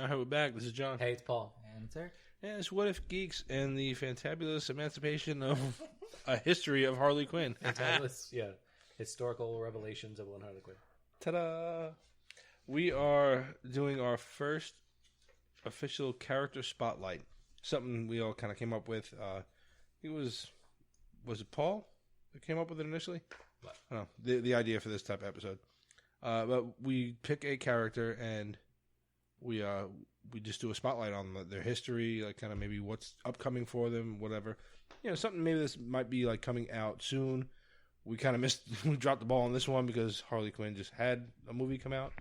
All right, we're back. This is John. Hey, it's Paul. And it's Eric. And it's What If Geeks and the fantabulous emancipation of a history of Harley Quinn. Fantabulous, yeah. Historical revelations of one Harley Quinn. Ta-da! We are doing our first official character spotlight. Something we all kind of came up with. It was it Paul that came up with it initially? What? I don't know. The idea for this type of episode. But we pick a character and we just do a spotlight on their history, like kind of maybe what's upcoming for them, whatever. You know, something maybe this might be like coming out soon. We kind of we dropped the ball on this one because Harley Quinn just had a movie come out.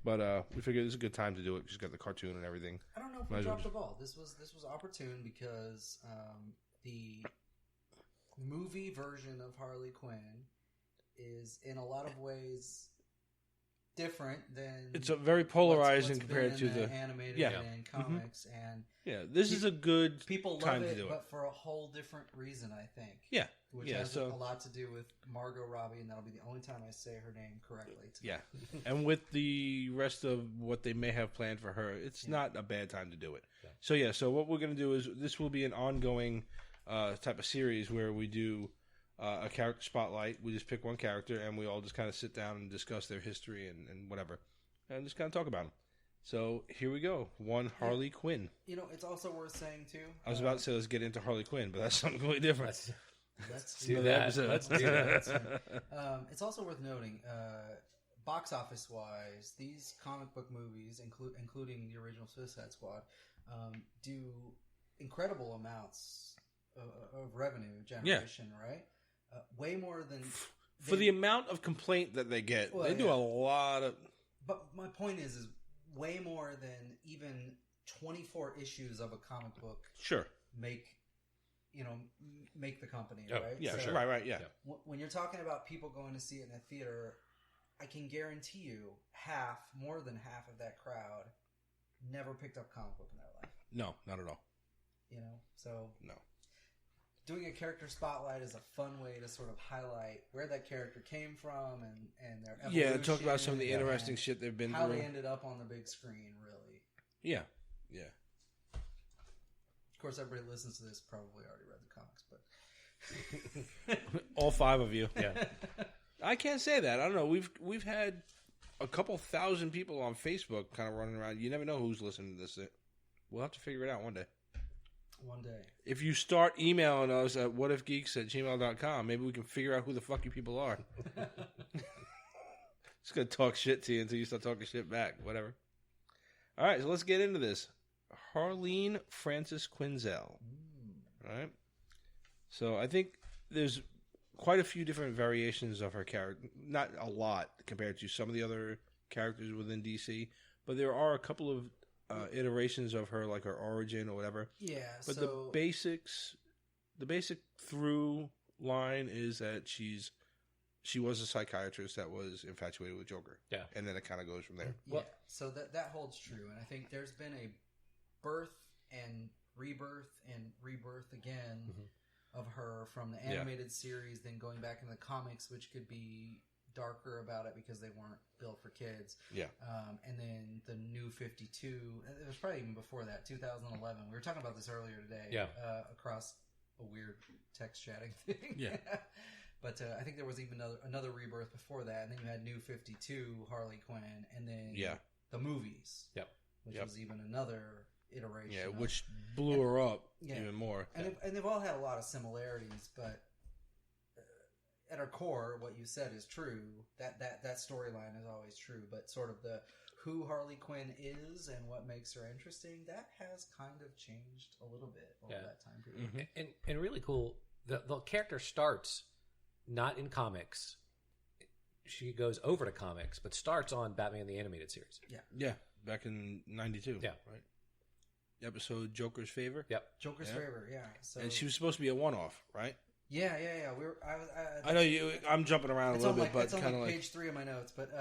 But we figured this is a good time to do it. She's got the cartoon and everything. I don't know if we dropped the ball. This was opportune because the movie version of Harley Quinn is in a lot of ways different than it's a very polarizing what's compared to the animated and comics and this is a good people time love to do it, but for a whole different reason, I think. Yeah, which has a lot to do with Margot Robbie, and that'll be the only time I say her name correctly. Yeah, and with the rest of what they may have planned for her, it's not a bad time to do it. Yeah. So what we're going to do is this will be an ongoing type of series where we do a character spotlight. We just pick one character and we all just kind of sit down and discuss their history and whatever, and just kind of talk about them. So here we go. One Harley Quinn. You know, it's also worth saying too. I was about to say let's get into Harley Quinn, but that's something completely different. Let's do that. Let's do that. It's also worth noting, box office wise, these comic book movies, including the original Suicide Squad, do incredible amounts of revenue generation, right? Way more than for the amount of complaint that they get. Well, they do a lot of. But my point is way more than even 24 issues of a comic book. Sure. Make the company, right? Yeah, so, sure. Right, yeah. When you're talking about people going to see it in a theater, I can guarantee you more than half of that crowd never picked up a comic book in their life. No, not at all. You know, so no. Doing a character spotlight is a fun way to sort of highlight where that character came from and their evolution. Yeah, talk about some of the interesting shit they've been how through. How they ended up on the big screen, really. Yeah. Of course, everybody listens to this probably already read the comics, but all 5 of you. Yeah. I can't say that. I don't know. We've had a couple thousand people on Facebook kind of running around. You never know who's listening to this. We'll have to figure it out one day. One day. If you start emailing us at whatifgeeks@gmail.com, maybe we can figure out who the fuck you people are. Just going to talk shit to you until you start talking shit back. Whatever. All right, so let's get into this. Harleen Frances Quinzel. All right. So I think there's quite a few different variations of her character. Not a lot compared to some of the other characters within DC, but there are a couple of iterations of her, like her origin or whatever. Yeah. But the basic through line is that she was a psychiatrist that was infatuated with Joker. Yeah. And then it kind of goes from there. Yeah. So that holds true, and I think there's been a birth and rebirth again of her from the animated series, then going back in the comics, which could be darker about it because they weren't built for kids. Yeah. And then the New 52, it was probably even before that, 2011. We were talking about this earlier today. Yeah. Across a weird text chatting thing. Yeah. But I think there was even another rebirth before that, and then you had New 52, Harley Quinn, and then the movies. Yep. Which was even another iteration. Yeah, which blew her up even more. And they've all had a lot of similarities, but at our core, what you said is true. That storyline is always true, but sort of the who Harley Quinn is and what makes her interesting, that has kind of changed a little bit over that time period. Mm-hmm. And really cool, the character starts not in comics. She goes over to comics, but starts on Batman the Animated Series. Yeah, back in 92. Yeah. Right. Episode Joker's Favor. Yep. Joker's Favor, yeah. So, and she was supposed to be a one-off, right? Yeah. I know you. I'm jumping around a little bit, but it's kind on of page 3 of my notes. But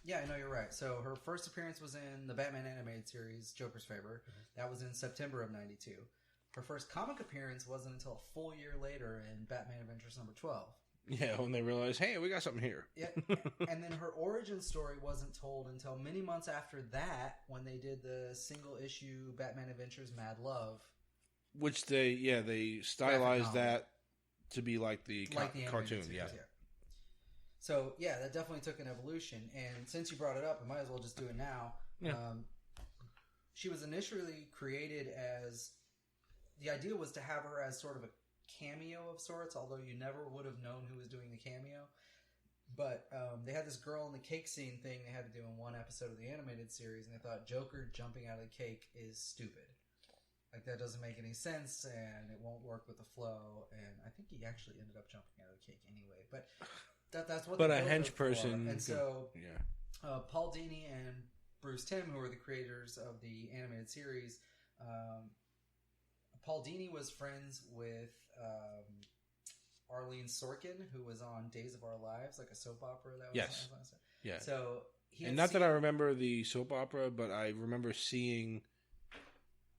yeah, I know you're right. So her first appearance was in the Batman Animated Series, Joker's Favor. That was in September of '92. Her first comic appearance wasn't until a full year later in Batman Adventures number 12. Yeah, when they realize, hey, we got something here. Yeah, and then her origin story wasn't told until many months after that, when they did the single issue Batman Adventures Mad Love. Which they stylized that to be like the cartoon. Series, yeah. So, yeah, that definitely took an evolution. And since you brought it up, I might as well just do it now. Yeah. She was initially created as... The idea was to have her as sort of a cameo of sorts, although you never would have known who was doing the cameo. But they had this girl in the cake scene thing they had to do in one episode of the animated series, and they thought Joker jumping out of the cake is stupid. Like, that doesn't make any sense, and it won't work with the flow. And I think he actually ended up jumping out of the cake anyway. But that's what. But they a hench person, and so yeah. Paul Dini and Bruce Timm, who are the creators of the animated series, Paul Dini was friends with Arlene Sorkin, who was on Days of Our Lives, like a soap opera that was yes. on. Yeah. So and not that I remember the soap opera, but I remember seeing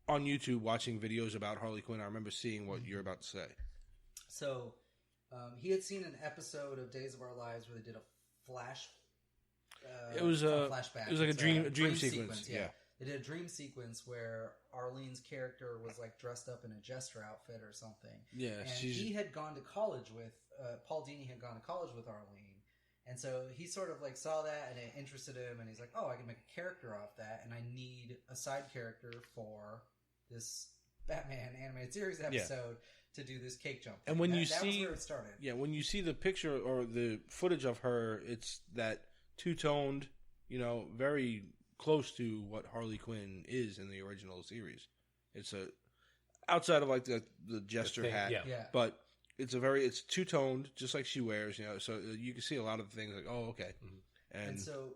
on YouTube, watching videos about Harley Quinn. I remember seeing what you're about to say. So he had seen an episode of Days of Our Lives where they did a flash. It was a flashback. It was like a dream sequence. Yeah. They did a dream sequence where Arlene's character was like dressed up in a jester outfit or something. Yeah, and he had gone to college with Paul Dini had gone to college with Arlene, and so he sort of like saw that and it interested him, and he's like, "Oh, I can make a character off that, and I need a side character for this Batman animated series episode to do this cake jump." And when that you was see, where it started. Yeah, when you see the picture or the footage of her, it's that two-toned, very close to what Harley Quinn is in the original series. It's outside of like the jester hat, but it's two-toned, just like she wears, so you can see a lot of things like, oh, okay. Mm-hmm. And so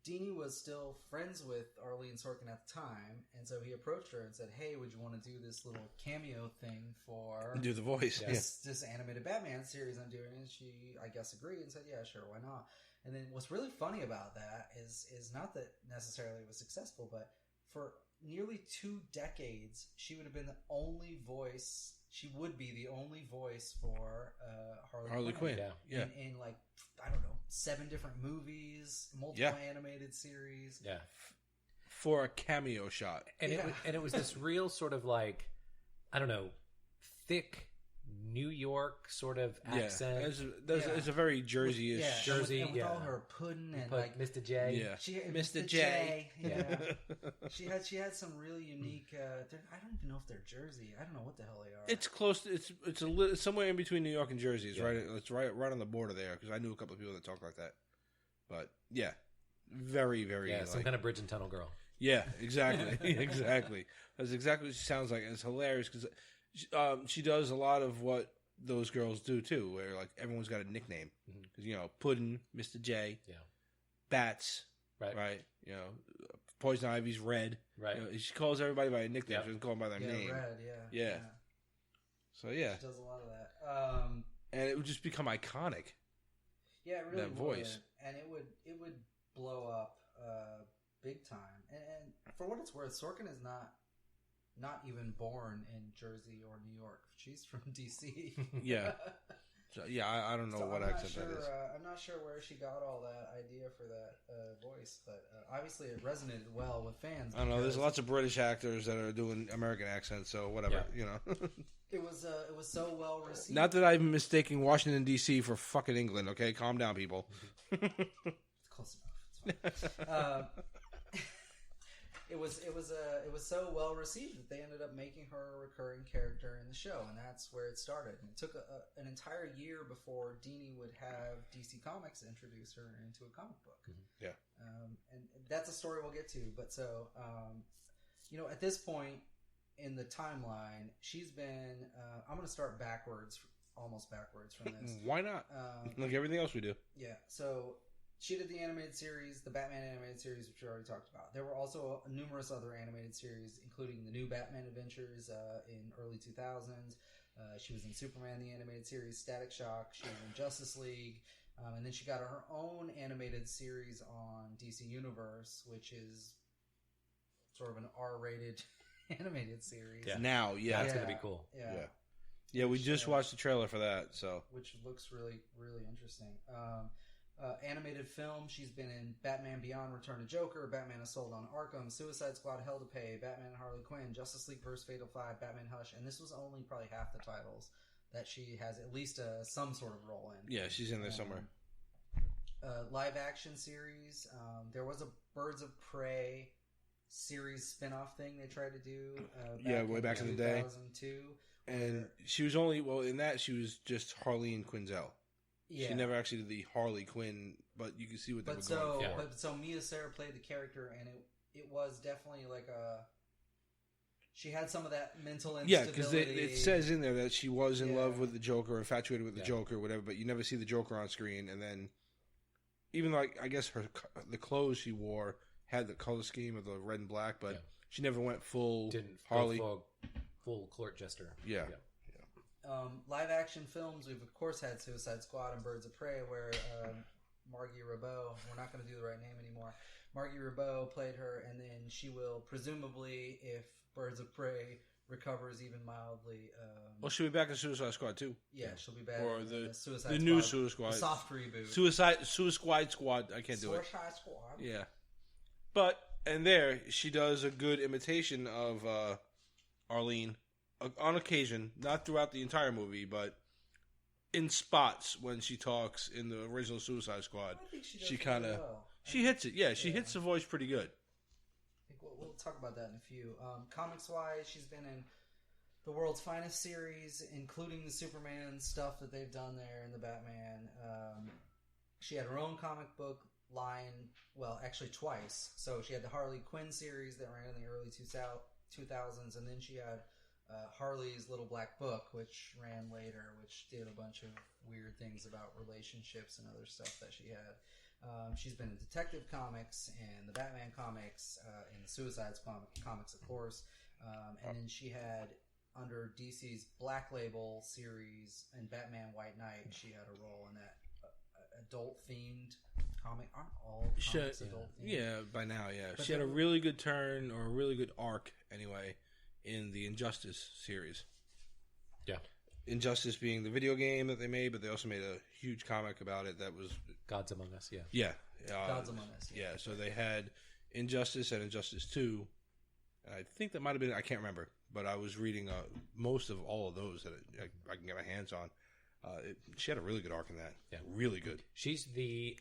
Dini was still friends with Arlene Sorkin at the time, and so he approached her and said, "Hey, would you want to do this little cameo thing for do the voice this animated Batman series I'm doing?" And she, I guess, agreed and said, "Yeah, sure, why not?" And then what's really funny about that is not that necessarily it was successful, but for nearly 2 decades, she would have been the only voice. She would be the only voice for Harley Quinn. Yeah. In like, I don't know, 7 different movies, multiple animated series. Yeah. For a cameo shot. And it was this real sort of like, I don't know, thick New York sort of accent. It's a very Jersey-ish. Yeah. Jersey, and with all her pudding and like Mr. J. Yeah. Mr. J. Yeah. she had some really unique. I don't even know if they're Jersey. I don't know what the hell they are. It's close. It's somewhere in between New York and Jersey. It's right on the border there, because I knew a couple of people that talk like that. But yeah, very very some kind of bridge and tunnel girl. Yeah, exactly, exactly. That's exactly what she sounds like, and it's hilarious because she does a lot of what those girls do too, where like everyone's got a nickname. Because Puddin', Mr. J, Bats, right? Poison Ivy's Red, right? She calls everybody by a nickname. She doesn't call them by their name. Red, yeah. So yeah, she does a lot of that, and it would just become iconic. Yeah, it really that voice, and it would blow up big time. And for what it's worth, Sorkin is not even born in Jersey or New York. She's from DC. Yeah. So, I don't know what accent that is. I'm not sure where she got all that idea for that voice, but obviously it resonated well with fans. I don't know. There's lots of British actors that are doing American accents, so whatever, It was so well received. Not that I'm mistaking Washington D.C. for fucking England. Okay, calm down, people. Close enough. It's fine. It was so well received that they ended up making her a recurring character in the show, and that's where it started. And it took an entire year before Dini would have DC Comics introduce her into a comic book. Yeah, and that's a story we'll get to. But so, at this point in the timeline, she's been. I'm going to start almost backwards from this. Why not? Like everything else we do. Yeah. So. She did the animated series, the Batman animated series, which we already talked about. There were also numerous other animated series, including the new Batman Adventures in early 2000s. She was in Superman, the animated series, Static Shock. She was in Justice League. And then she got her own animated series on DC Universe, which is sort of an R-rated animated series. Yeah. Now, that's going to be cool. Yeah. Yeah, we just watched the trailer for that, so which looks really, really interesting. Animated film, she's been in Batman Beyond, Return to Joker, Batman Assault on Arkham, Suicide Squad, Hell to Pay, Batman and Harley Quinn, Justice League vs. Fatal 5, Batman Hush, and this was only probably half the titles that she has at least some sort of role in. Yeah, she's in there somewhere. Live action series, there was a Birds of Prey series spin-off thing they tried to do. Way back in the day. 2002. And she was only, in that she was just Harleen Quinzel. Yeah. She never actually did the Harley Quinn, but you can see what they were going for. But so Mia Sara played the character, and it was definitely like she had some of that mental instability. Yeah, because it says in there that she was in love with the Joker, infatuated with the Joker, whatever, but you never see the Joker on screen. And then, even like, I guess the clothes she wore had the color scheme of the red and black, but she never went full Harley. Full court jester. Yeah. Live action films, we've of course had Suicide Squad and Birds of Prey, where Margie Ribot, we're not going to do the right name anymore, Margie Ribot played her, and then she will presumably, if Birds of Prey recovers even mildly, well, she'll be back in Suicide Squad too. Yeah, she'll be back. Or in the new Suicide Squad, the soft reboot. Suicide Squad. I can't do it. Suicide Squad. Yeah, but and there she does a good imitation of Arlene on occasion, not throughout the entire movie, but in spots when she talks in the original Suicide Squad. I think she kind of she hits it. Yeah, she hits the voice pretty good. I think we'll talk about that in a few. Comics wise, she's been in the World's Finest series, including the Superman stuff that they've done there, and the Batman. She had her own comic book line, well, actually twice. So she had the Harley Quinn series that ran in the early 2000s, and then she had Harley's Little Black Book, which ran later, which did a bunch of weird things about relationships and other stuff that she had. She's been in Detective Comics and the Batman comics, in the Suicide comics, of course. And then she had, under DC's Black Label series and Batman White Knight, she had a role in that adult-themed comic. Aren't all comics adult-themed? Yeah, by now, yeah. But she had a really good turn, or a really good arc, anyway, in the Injustice series. Yeah. Injustice being the video game that they made, but they also made a huge comic about it that was... Gods Among Us, yeah. Yeah. Gods Among Us, yeah. Yeah, so they had Injustice and Injustice 2. I think that might have been... I can't remember, but I was reading most of all of those that I can get my hands on. She had a really good arc in that. Yeah, really good. She's the,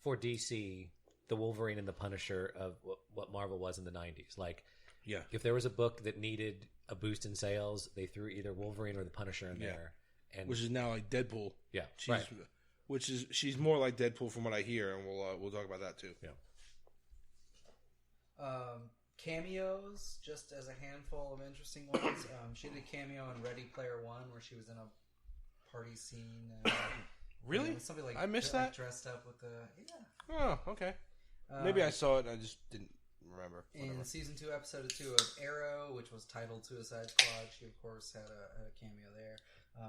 for DC, the Wolverine and the Punisher of what Marvel was in the 90s. Like, yeah, if there was a book that needed a boost in sales, they threw either Wolverine or the Punisher in there. And which is now like Deadpool. Yeah, She's more like Deadpool from what I hear, and we'll talk about that too. Yeah. Cameos, just as a handful of interesting ones. She did a cameo in Ready Player One, where she was in a party scene. Really? Somebody like I missed that. Like dressed up with the Oh, okay. Maybe I saw it. I just didn't remember. Whatever. In season 2, episode 2 of Arrow, which was titled Suicide Squad, she of course had a cameo there.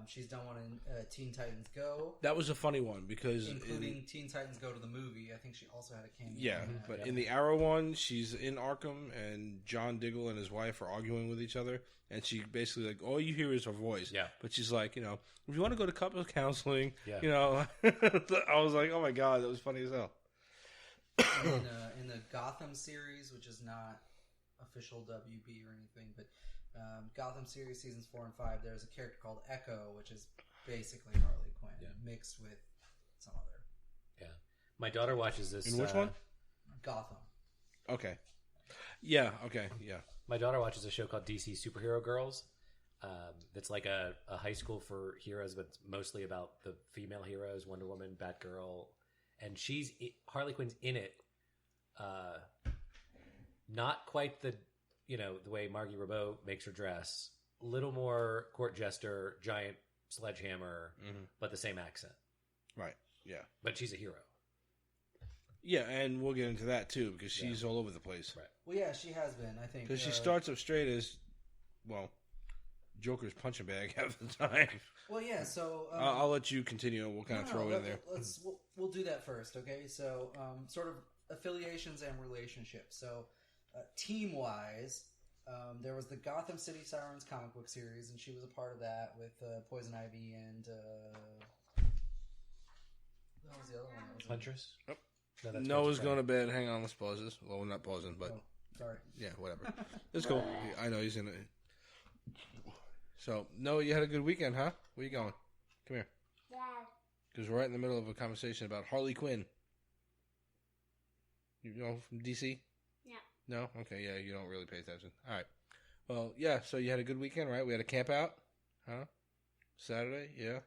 She's done one in Teen Titans Go. That was a funny one because including Teen Titans Go to the movie. I think she also had a cameo. Yeah, but in the Arrow one, she's in Arkham, and John Diggle and his wife are arguing with each other, and she basically like all you hear is her voice. Yeah, but she's like, if you want to go to couples counseling, yeah. I was like, oh my god, that was funny as hell. In the Gotham series, which is not official WB or anything, but Gotham series seasons 4 and 5, there's a character called Echo, which is basically Harley Quinn mixed with some other. Yeah, my daughter watches this. In which one? Gotham. Okay. Yeah. Okay. Yeah. My daughter watches a show called DC Superhero Girls. That's like a high school for heroes, but it's mostly about the female heroes: Wonder Woman, Batgirl, and Harley Quinn's in it. Not quite the way Margie Ribot makes her dress. A little more court jester, giant sledgehammer, but the same accent. Right. Yeah. But she's a hero. Yeah, and we'll get into that too because she's all over the place. Right. Well, yeah, she has been. I think because she starts up straight as Joker's punching bag half the time. Well, yeah. So I'll let you continue. We'll kind of throw it in there. We'll do that first, okay? So sort of affiliations and relationships. So team wise, There was the Gotham City Sirens comic book series, and she was a part of that with Poison Ivy and what was the other one? Huntress? Yep. No, that's Noah's Huntress, going right? to bed. Hang on, let's pause this. Well, we're not pausing, but Sorry. yeah, whatever. It's cool. I know he's in it. So, Noah, you had a good weekend, huh? Where you going? Come here. Yeah. Because we're right in the middle of a conversation about Harley Quinn. You know, from DC? Yeah. No? Okay, yeah, you don't really pay attention. All right. Well, yeah, so you had a good weekend, right? We had a camp out, huh? Saturday, yeah?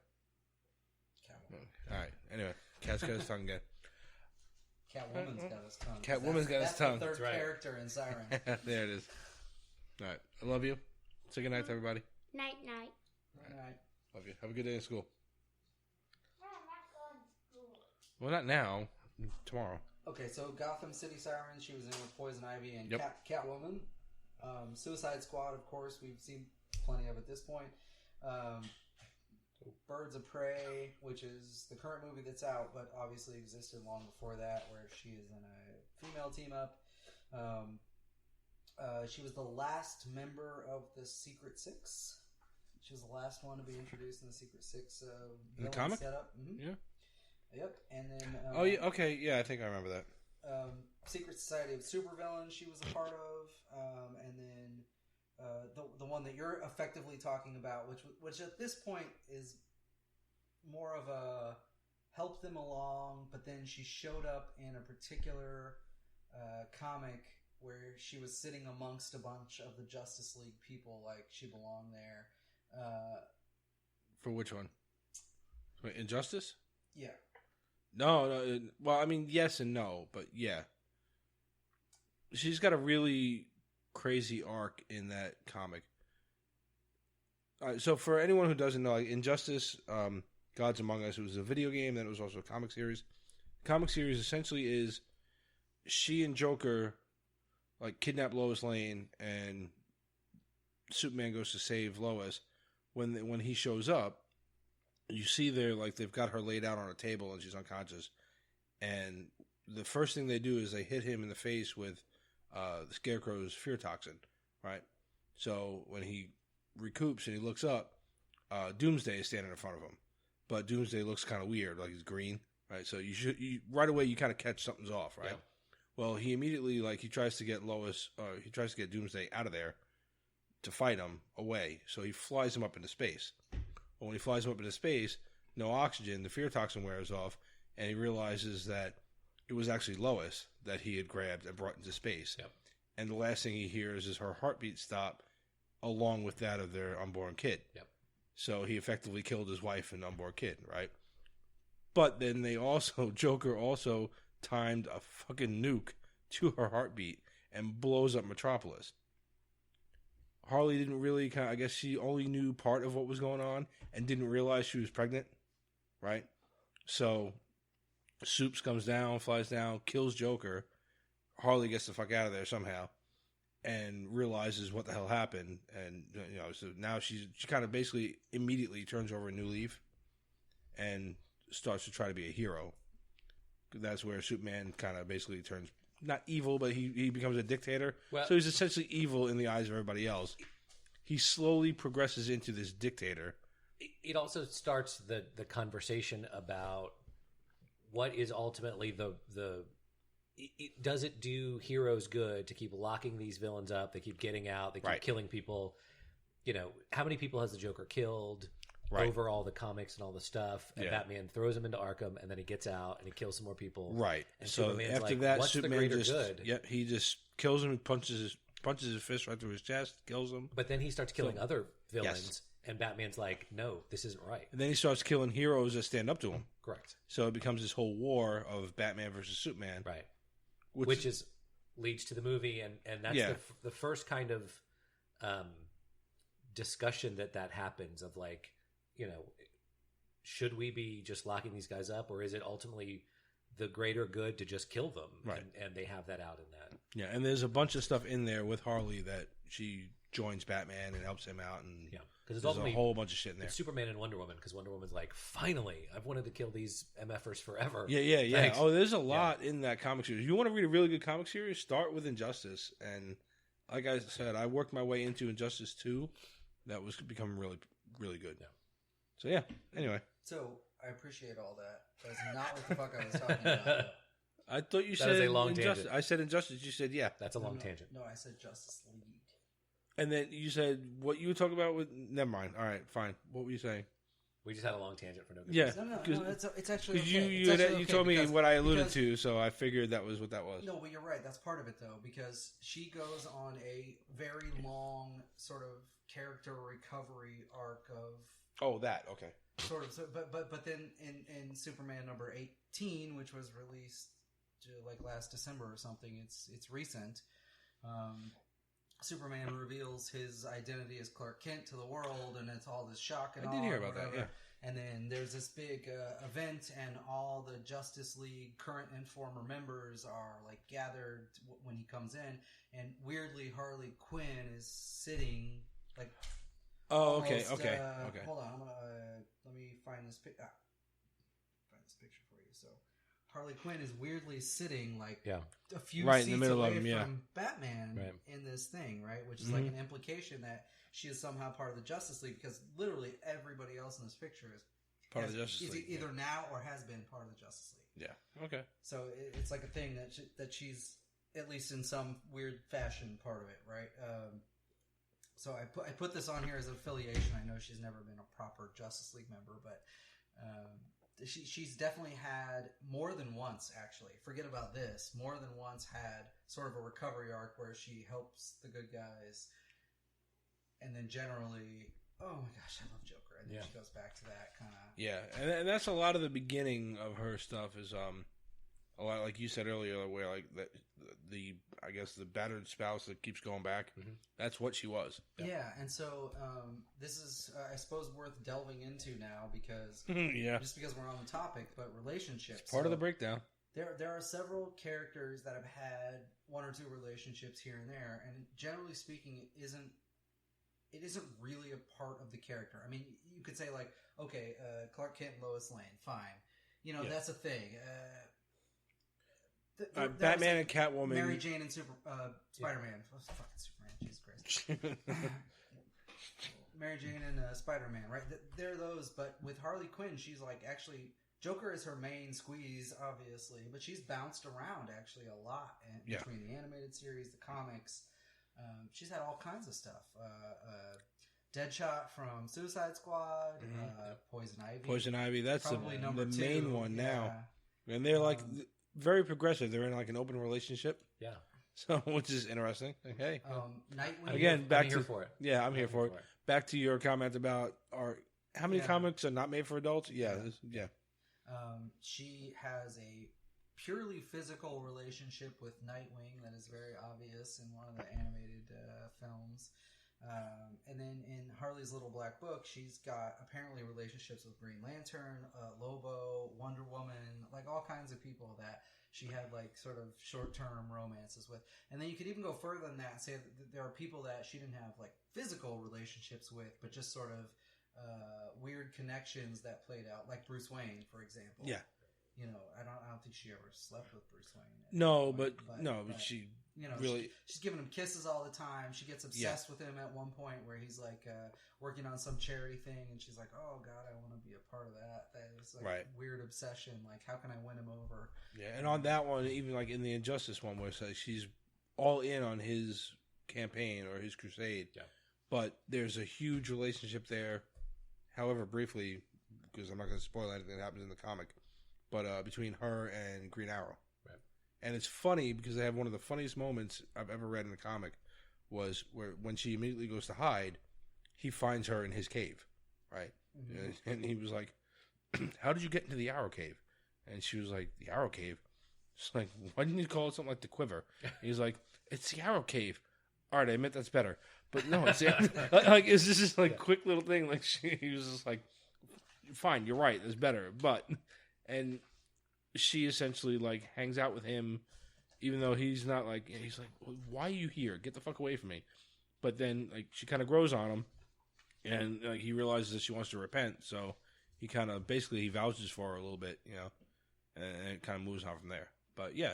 All right. Anyway, Cat's got his tongue again. Catwoman's got his tongue. Catwoman's got his tongue. That's the third That's right. character in Siren. There it is. All right. I love you. Say good night to everybody. Night, night. Right. Love you. Have a good day in school. I'm not going to school. Well, not now. Tomorrow. Okay, so Gotham City Sirens, she was in with Poison Ivy and Yep. Catwoman. Suicide Squad, of course, we've seen plenty of at this point. Birds of Prey, which is the current movie that's out, but obviously existed long before that, where she is in a female team up. She was the last member of the Secret Six. She was the last one to be introduced in the Secret Six In the villain comic? setup. Mm-hmm. Yeah. Yep, and then Oh, yeah. Okay. Yeah, I think I remember that. Secret Society of Supervillains she was a part of, and then the one that you're effectively talking about, which at this point is more of a help them along, but then she showed up in a particular comic where she was sitting amongst a bunch of the Justice League people, like she belonged there. For which one? Wait, Injustice? Yeah. No. Well, I mean, yes and no, but yeah. She's got a really crazy arc in that comic. So for anyone who doesn't know, like Injustice, Gods Among Us, it was a video game, then it was also a comic series. The comic series essentially is she and Joker like kidnap Lois Lane, and Superman goes to save Lois. When he shows up, you see they've got her laid out on a table and she's unconscious. And the first thing they do is they hit him in the face with the Scarecrow's fear toxin, right? So when he recoups and he looks up, Doomsday is standing in front of him. But Doomsday looks kind of weird, like he's green, right? So right away you kind of catch something's off, right? Yeah. Well, he immediately he tries to get he tries to get Doomsday out of there to fight him away. So he flies him up into space. Well, when he flies him up into space, no oxygen, the fear toxin wears off, and he realizes that it was actually Lois that he had grabbed and brought into space. Yep. And the last thing he hears is her heartbeat stop, along with that of their unborn kid. Yep. So he effectively killed his wife and unborn kid, right? But then Joker also timed a fucking nuke to her heartbeat and blows up Metropolis. Harley didn't really I guess she only knew part of what was going on and didn't realize she was pregnant, right? So Soups comes down, flies down, kills Joker. Harley gets the fuck out of there somehow and realizes what the hell happened. And, so now she kind of basically immediately turns over a new leaf and starts to try to be a hero. That's where Superman kind of basically turns, not evil, but he becomes a dictator. Well, so he's essentially evil in the eyes of everybody else. He slowly progresses into this dictator. it also starts the conversation about what is ultimately does it do heroes good to keep locking these villains up? They keep getting out. They keep killing people. How many people has the Joker killed over all the comics and all the stuff? And Batman throws him into Arkham, and then he gets out and he kills some more people. Right. And so Superman's after like, that, what's Superman the greater just good? Yep, he just kills him, punches his fist right through his chest, kills him. But then he starts killing other villains, and Batman's like, no, this isn't right. And then he starts killing heroes that stand up to him. Correct. So it becomes this whole war of Batman versus Superman. Right. Which leads to the movie, and that's the first kind of discussion that happens of like, should we be just locking these guys up, or is it ultimately the greater good to just kill them? Right. And they have that out in that. Yeah, and there's a bunch of stuff in there with Harley that she joins Batman and helps him out, and because there's a whole bunch of shit in there. It's Superman and Wonder Woman, because Wonder Woman's like, finally, I've wanted to kill these MFers forever. Yeah. Thanks. Oh, there's a lot in that comic series. You want to read a really good comic series? Start with Injustice, and like I said, I worked my way into Injustice 2. That was becoming really, really good. Yeah. So yeah. Anyway, So I appreciate all that. That's not what the fuck I was talking about. I thought you That said is a long Injustice. tangent. I said Injustice. You said yeah, That's a long tangent. No, I said Justice League. and then you said what you were talking about with. Never mind. All right, fine. What were you saying? We just had a long tangent for no good Yeah. reason. No, it's actually Because okay. you It's actually okay told me because- what I alluded because- to, so I figured that was what that was. No, but you're right. That's part of it, though, because she goes on a very long sort of character recovery arc of Oh, that okay. sort of. So, but then in Superman number 18, which was released like last December or something, it's recent. Superman reveals his identity as Clark Kent to the world, and it's all this shock and I awe. did hear and about that. whatever. Yeah. And then there's this big event, and all the Justice League current and former members are like gathered when he comes in. And weirdly, Harley Quinn is sitting like. Oh, okay, almost, okay. Hold on, I'm gonna let me find this picture for you. So Harley Quinn is weirdly sitting like Yeah. a few Right in seats the middle away of him, yeah. from Batman Right. in this thing, right? Which is like an implication that she is somehow part of the Justice League, because literally everybody else in this picture is Part of the Justice League. either now or has been part of the Justice League. Yeah. Okay. So it's like a thing that she's at least in some weird fashion part of it, right? So I put this on here as an affiliation. I know she's never been a proper Justice League member, but she's definitely had more than once, actually. Forget about this. More than once had sort of a recovery arc where she helps the good guys, and then generally, oh my gosh, I love Joker, and then she goes back to that kind of. Yeah, and that's a lot of the beginning of her stuff is a lot like you said earlier, where like the I guess the battered spouse that keeps going back. Mm-hmm. That's what she was. Yeah, and so this is I suppose worth delving into now because Yeah, just because we're on the topic, but relationships. it's part of the breakdown. There are several characters that have had one or two relationships here and there, and generally speaking, it isn't really a part of the character. I mean, you could say like, okay, Clark Kent and Lois Lane, fine, that's a thing. Batman and Catwoman, Mary Jane and Spider-Man. Oh, fucking Superman, Jesus Christ. Mary Jane and Spider-Man, right? They're those, but with Harley Quinn, she's like actually. Joker is her main squeeze, obviously, but she's bounced around actually a lot between the animated series, the comics. She's had all kinds of stuff. Deadshot from Suicide Squad, Poison Ivy. Poison Ivy. That's Probably the number two. main one now, Yeah. and they're like very progressive. They're in like an open relationship. Yeah. So, which is interesting. Okay. Nightwing. Again, back I'm to here for it. Yeah, I'm here for it. Back to your comment about how many Yeah. comics are not made for adults? Yeah. She has a purely physical relationship with Nightwing that is very obvious in one of the animated films. And then in Harley's Little Black Book, she's got apparently relationships with Green Lantern, Lobo, Wonder Woman, like all kinds of people that she had like sort of short-term romances with. And then you could even go further than that and say that there are people that she didn't have like physical relationships with, but just sort of weird connections that played out, like Bruce Wayne, for example. Yeah. I don't think she ever slept with Bruce Wayne. No, but she really. She's giving him kisses all the time. She gets obsessed with him at one point where he's like working on some charity thing, and she's like, "Oh God, I want to be a part of that." That is like weird obsession. Like, how can I win him over? Yeah, and on that one, even like in the Injustice one, where it's like she's all in on his campaign or his crusade. Yeah. But there's a huge relationship there, however briefly, because I'm not going to spoil anything that happens in the comic, but between her and Green Arrow. Right. And it's funny because they have one of the funniest moments I've ever read in the comic was where when she immediately goes to hide, he finds her in his cave, right? Mm-hmm. And he was like, "How did you get into the Arrow Cave?" And she was like, "The Arrow Cave?" She's like, "Why didn't you call it something like the Quiver?" And he's like, "It's the Arrow Cave." All right, I admit that's better, but no, it's like it's just this like quick little thing. Like he was just like, "Fine, you're right, it's better," and she essentially like hangs out with him, even though he's not like he's like, "Why are you here? Get the fuck away from me!" But then like she kind of grows on him, and like he realizes that she wants to repent, so he kind of basically he vouches for her a little bit, and it kind of moves on from there. But yeah,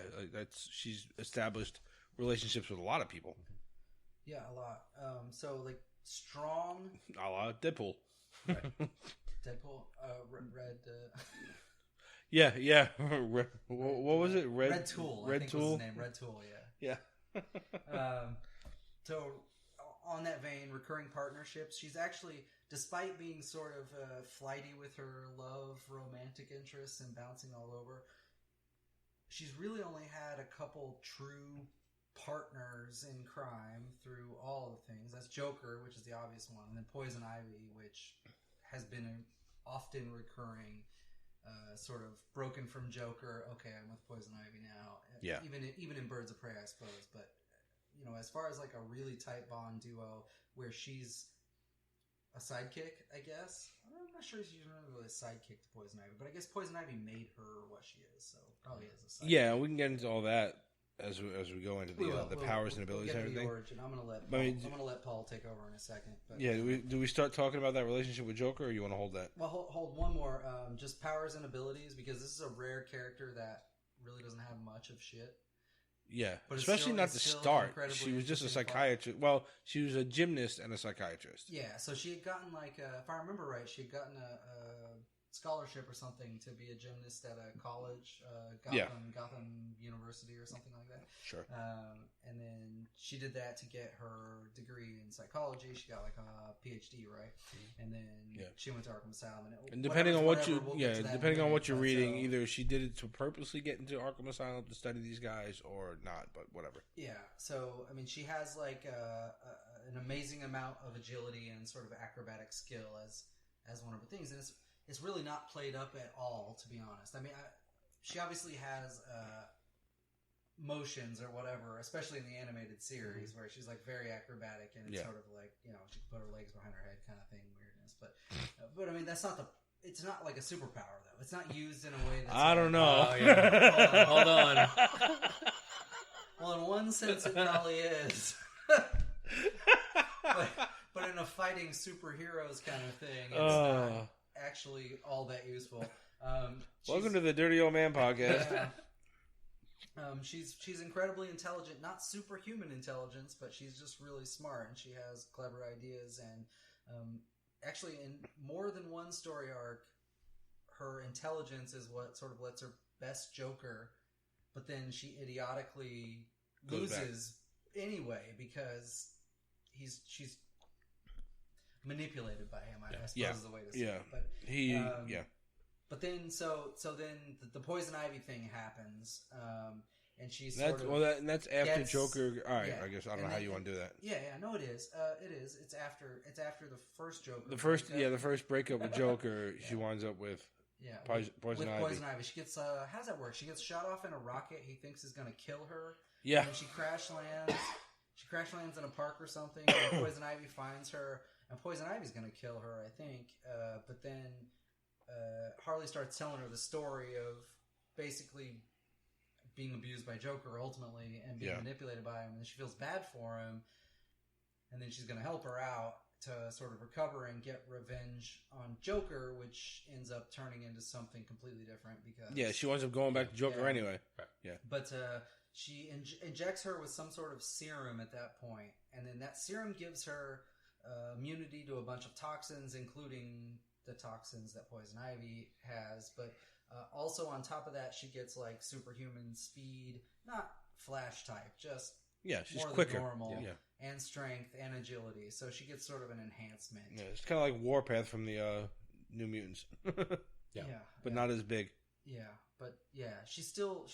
she's established relationships with a lot of people. Yeah, a lot. So like strong A la Deadpool. Deadpool, red. Yeah. What was it? Red Tool. Red I think Tool. was his name. Red Tool. Yeah. Yeah. So on that vein, recurring partnerships. She's actually, despite being sort of flighty with her love, romantic interests, and bouncing all over, she's really only had a couple true partners in crime through all the things. That's Joker, which is the obvious one, and then Poison Ivy, which has been an often recurring sort of broken from Joker. Okay, I'm with Poison Ivy now. Yeah. Even in Birds of Prey, I suppose. But as far as like a really tight Bond duo where she's a sidekick, I guess. I'm not sure she's really a sidekick to Poison Ivy, but I guess Poison Ivy made her what she is, so probably is a sidekick. Yeah, we can get into all that as we go into the powers and abilities and everything. I'm gonna let Paul take over in a second. But, yeah, do we start talking about that relationship with Joker, or you want to hold that? Well, hold one more. Just powers and abilities, because this is a rare character that really doesn't have much of shit. Yeah, but especially not to start. She was just a psychiatrist. Well, she was a gymnast and a psychiatrist. Yeah, so she had gotten if I remember right, she had gotten a scholarship or something to be a gymnast at a college, Gotham University or something like that. Sure. And then she did that to get her degree in psychology. She got like a PhD, right? And then she went to Arkham Asylum. And depending on what you're reading, either she did it to purposely get into Arkham Asylum to study these guys, or not. But whatever. Yeah. So I mean, she has like an amazing amount of agility and sort of acrobatic skill as one of her things, and it's really not played up at all, to be honest. I mean, she obviously has motions or whatever, especially in the animated series, where she's like very acrobatic, and it's sort of like she can put her legs behind her head kind of thing, weirdness. But I mean, it's not like a superpower though. It's not used in a way that's I don't know. Oh, yeah. Hold on. Well, in one sense, it probably is. but in a fighting superheroes kind of thing, it's not actually all that useful. Welcome to the Dirty Old Man podcast. She's incredibly intelligent, not superhuman intelligence, but she's just really smart, and she has clever ideas. And actually, in more than one story arc, her intelligence is what sort of lets her best Joker, but then she idiotically loses anyway because she's manipulated by him, I suppose is the way to say it. But But then, so then the Poison Ivy thing happens, and she's that's after Joker. All right, I guess I don't know how you want to do that. Yeah, no, it is. It is. It's after the first Joker. The first breakup with Joker, she winds up with Poison Ivy. Poison Ivy. She gets how does that work? She gets shot off in a rocket he thinks is going to kill her. Yeah, and she crash lands. She crash lands in a park or something. And Poison Ivy finds her, and Poison Ivy's going to kill her, I think. But then Harley starts telling her the story of basically being abused by Joker ultimately and being manipulated by him, and then she feels bad for him, and then she's going to help her out to sort of recover and get revenge on Joker, which ends up turning into something completely different because she winds up going back to Joker anyway. Right. But she injects her with some sort of serum at that point, and then that serum gives her immunity to a bunch of toxins, including the toxins that Poison Ivy has, but also on top of that, she gets like superhuman speed, not Flash type, just she's more quicker than normal, and strength and agility. So she gets sort of an enhancement. Yeah, it's kind of like Warpath from the New Mutants. But not as big. Yeah, but she's still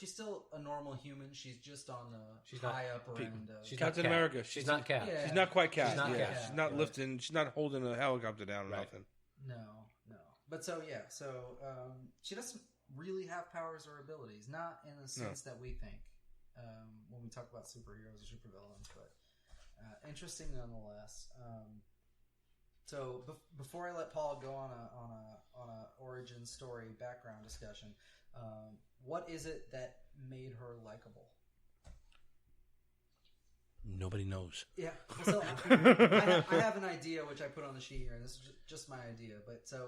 a normal human. She's just on the upper end of. She's Captain America. She's not Cap. Yeah. She's not quite Cap. She's not Cap. She's not lifting. She's not holding a helicopter down or nothing. No. But so she doesn't really have powers or abilities, not in the sense that we think when we talk about superheroes or supervillains. But interesting nonetheless. So before I let Paul go on a origin story background discussion, what is it that made her likable? Nobody knows. Yeah. So I have an idea, which I put on the sheet here, and this is just my idea. But so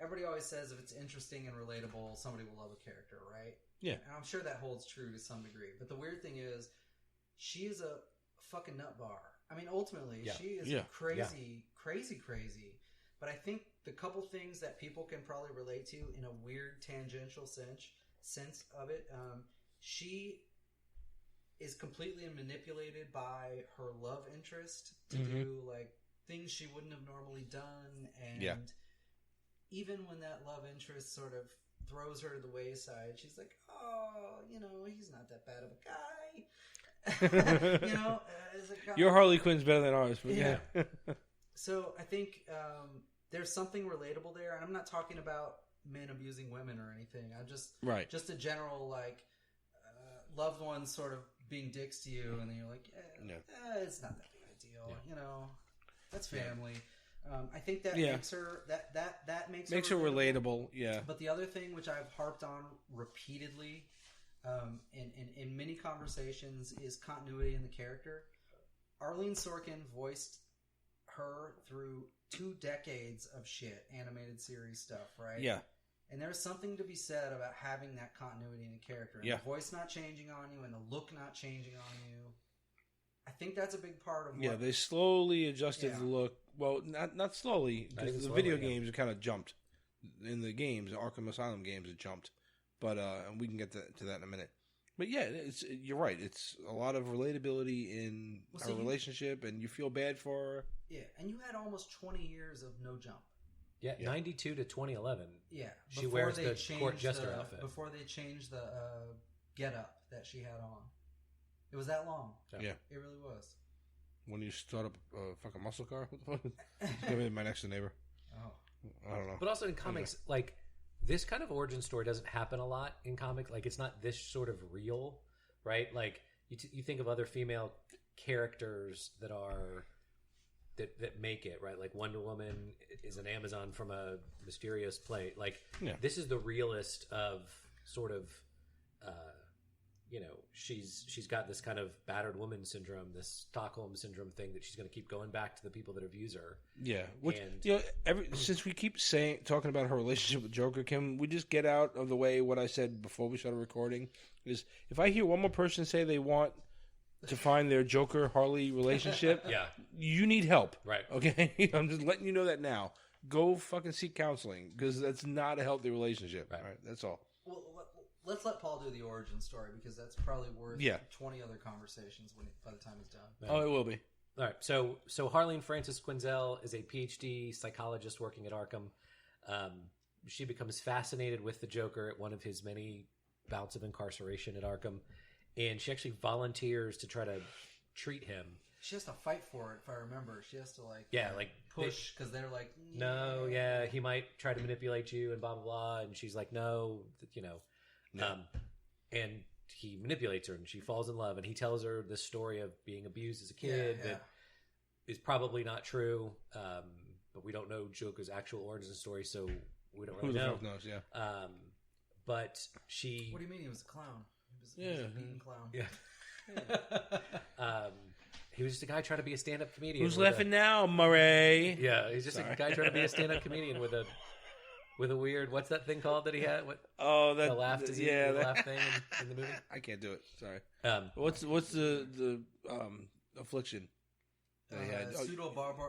everybody always says if it's interesting and relatable, somebody will love a character, right? Yeah. And I'm sure that holds true to some degree. But the weird thing is, she is a fucking nut bar. I mean, ultimately, Yeah. she is Yeah. crazy. But I think the couple things that people can probably relate to in a weird tangential sense of it, she is completely manipulated by her love interest to do like things she wouldn't have normally done, and even when that love interest sort of throws her to the wayside, she's like, oh, he's not that bad of a guy. As a guy. Your Harley Quinn's better than ours. But yeah. So I think there's something relatable there, and I'm not talking about men abusing women or anything. I'm just a general like loved ones sort of being dicks to you, and then you're like, it's not that big a deal, that's family. I think that makes her that makes her relatable. Yeah. But the other thing which I've harped on repeatedly in many conversations is continuity in the character. Arlene Sorkin voiced her through 2 decades of shit, animated series stuff, right? Yeah. And there's something to be said about having that continuity in a character. And the voice not changing on you and the look not changing on you. I think that's a big part of what... Yeah, they slowly adjusted the look. Well, not slowly, because the video games kind of jumped. In the games, the Arkham Asylum games, it jumped. But we can get to that in a minute. But yeah, you're right. It's a lot of relatability in our relationship, and you feel bad for her. Yeah, and you had almost 20 years of no jump. Yeah, 92 to 2011. Yeah. She wears the court jester outfit. Before they changed the get-up that she had on. It was that long. Yeah. It really was. When you start up a fucking muscle car? What the fuck? It's going to be my next door neighbor. Oh. I don't know. But also in comics, like, this kind of origin story doesn't happen a lot in comics. Like, it's not this sort of real, right? Like, you think of other female characters that are... That make it, right? Like Wonder Woman is an Amazon from a mysterious place. Like, this is the realest of sort of, she's got this kind of battered woman syndrome, this Stockholm syndrome thing that she's going to keep going back to the people that abuse her. Yeah. Since we keep talking about her relationship with Joker, can we just get out of the way what I said before we started recording? Is if I hear one more person say they want to find their Joker Harley relationship, you need help. Right. Okay? I'm just letting you know that now. Go fucking seek counseling, because that's not a healthy relationship. Right. All right, that's all. Well, let's let Paul do the origin story, because that's probably worth 20 other conversations by the time he's done. Oh, it will be. All right. So Harleen Frances Quinzel is a PhD psychologist working at Arkham. She becomes fascinated with the Joker at one of his many bouts of incarceration at Arkham. And she actually volunteers to try to treat him. She has to fight for it, if I remember. She has to push, because they're like, no, he might try to manipulate you and blah blah blah. And she's like, no. And he manipulates her, and she falls in love. And he tells her this story of being abused as a kid that is probably not true. But we don't know Joker's actual origin story, so we don't really know. Who the fuck knows? Yeah. But she. What do you mean he was a clown? He was a mean clown. Yeah. He was just a guy trying to be a stand-up comedian. Who's laughing now, Murray? Yeah, he's just a guy trying to be a stand-up comedian with a weird. What's that thing called that he had? The laugh disease. Yeah, the laugh thing in the movie. I can't do it. Sorry. What's the affliction that he had? Pseudobulbar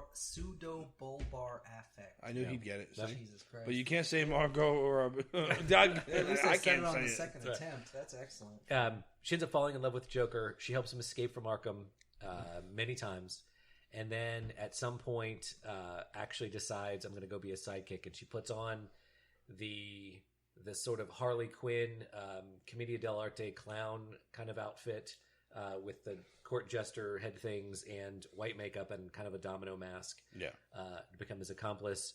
affect. I knew he'd get it. So. Jesus Christ! But you can't say Margot or Doug. At least I said it on the second attempt. That's excellent. She ends up falling in love with Joker. She helps him escape from Arkham many times, and then at some point, actually decides I'm going to go be a sidekick, and she puts on the sort of Harley Quinn Commedia dell'arte clown kind of outfit with the court jester head things and white makeup and kind of a domino mask. Yeah, to become his accomplice.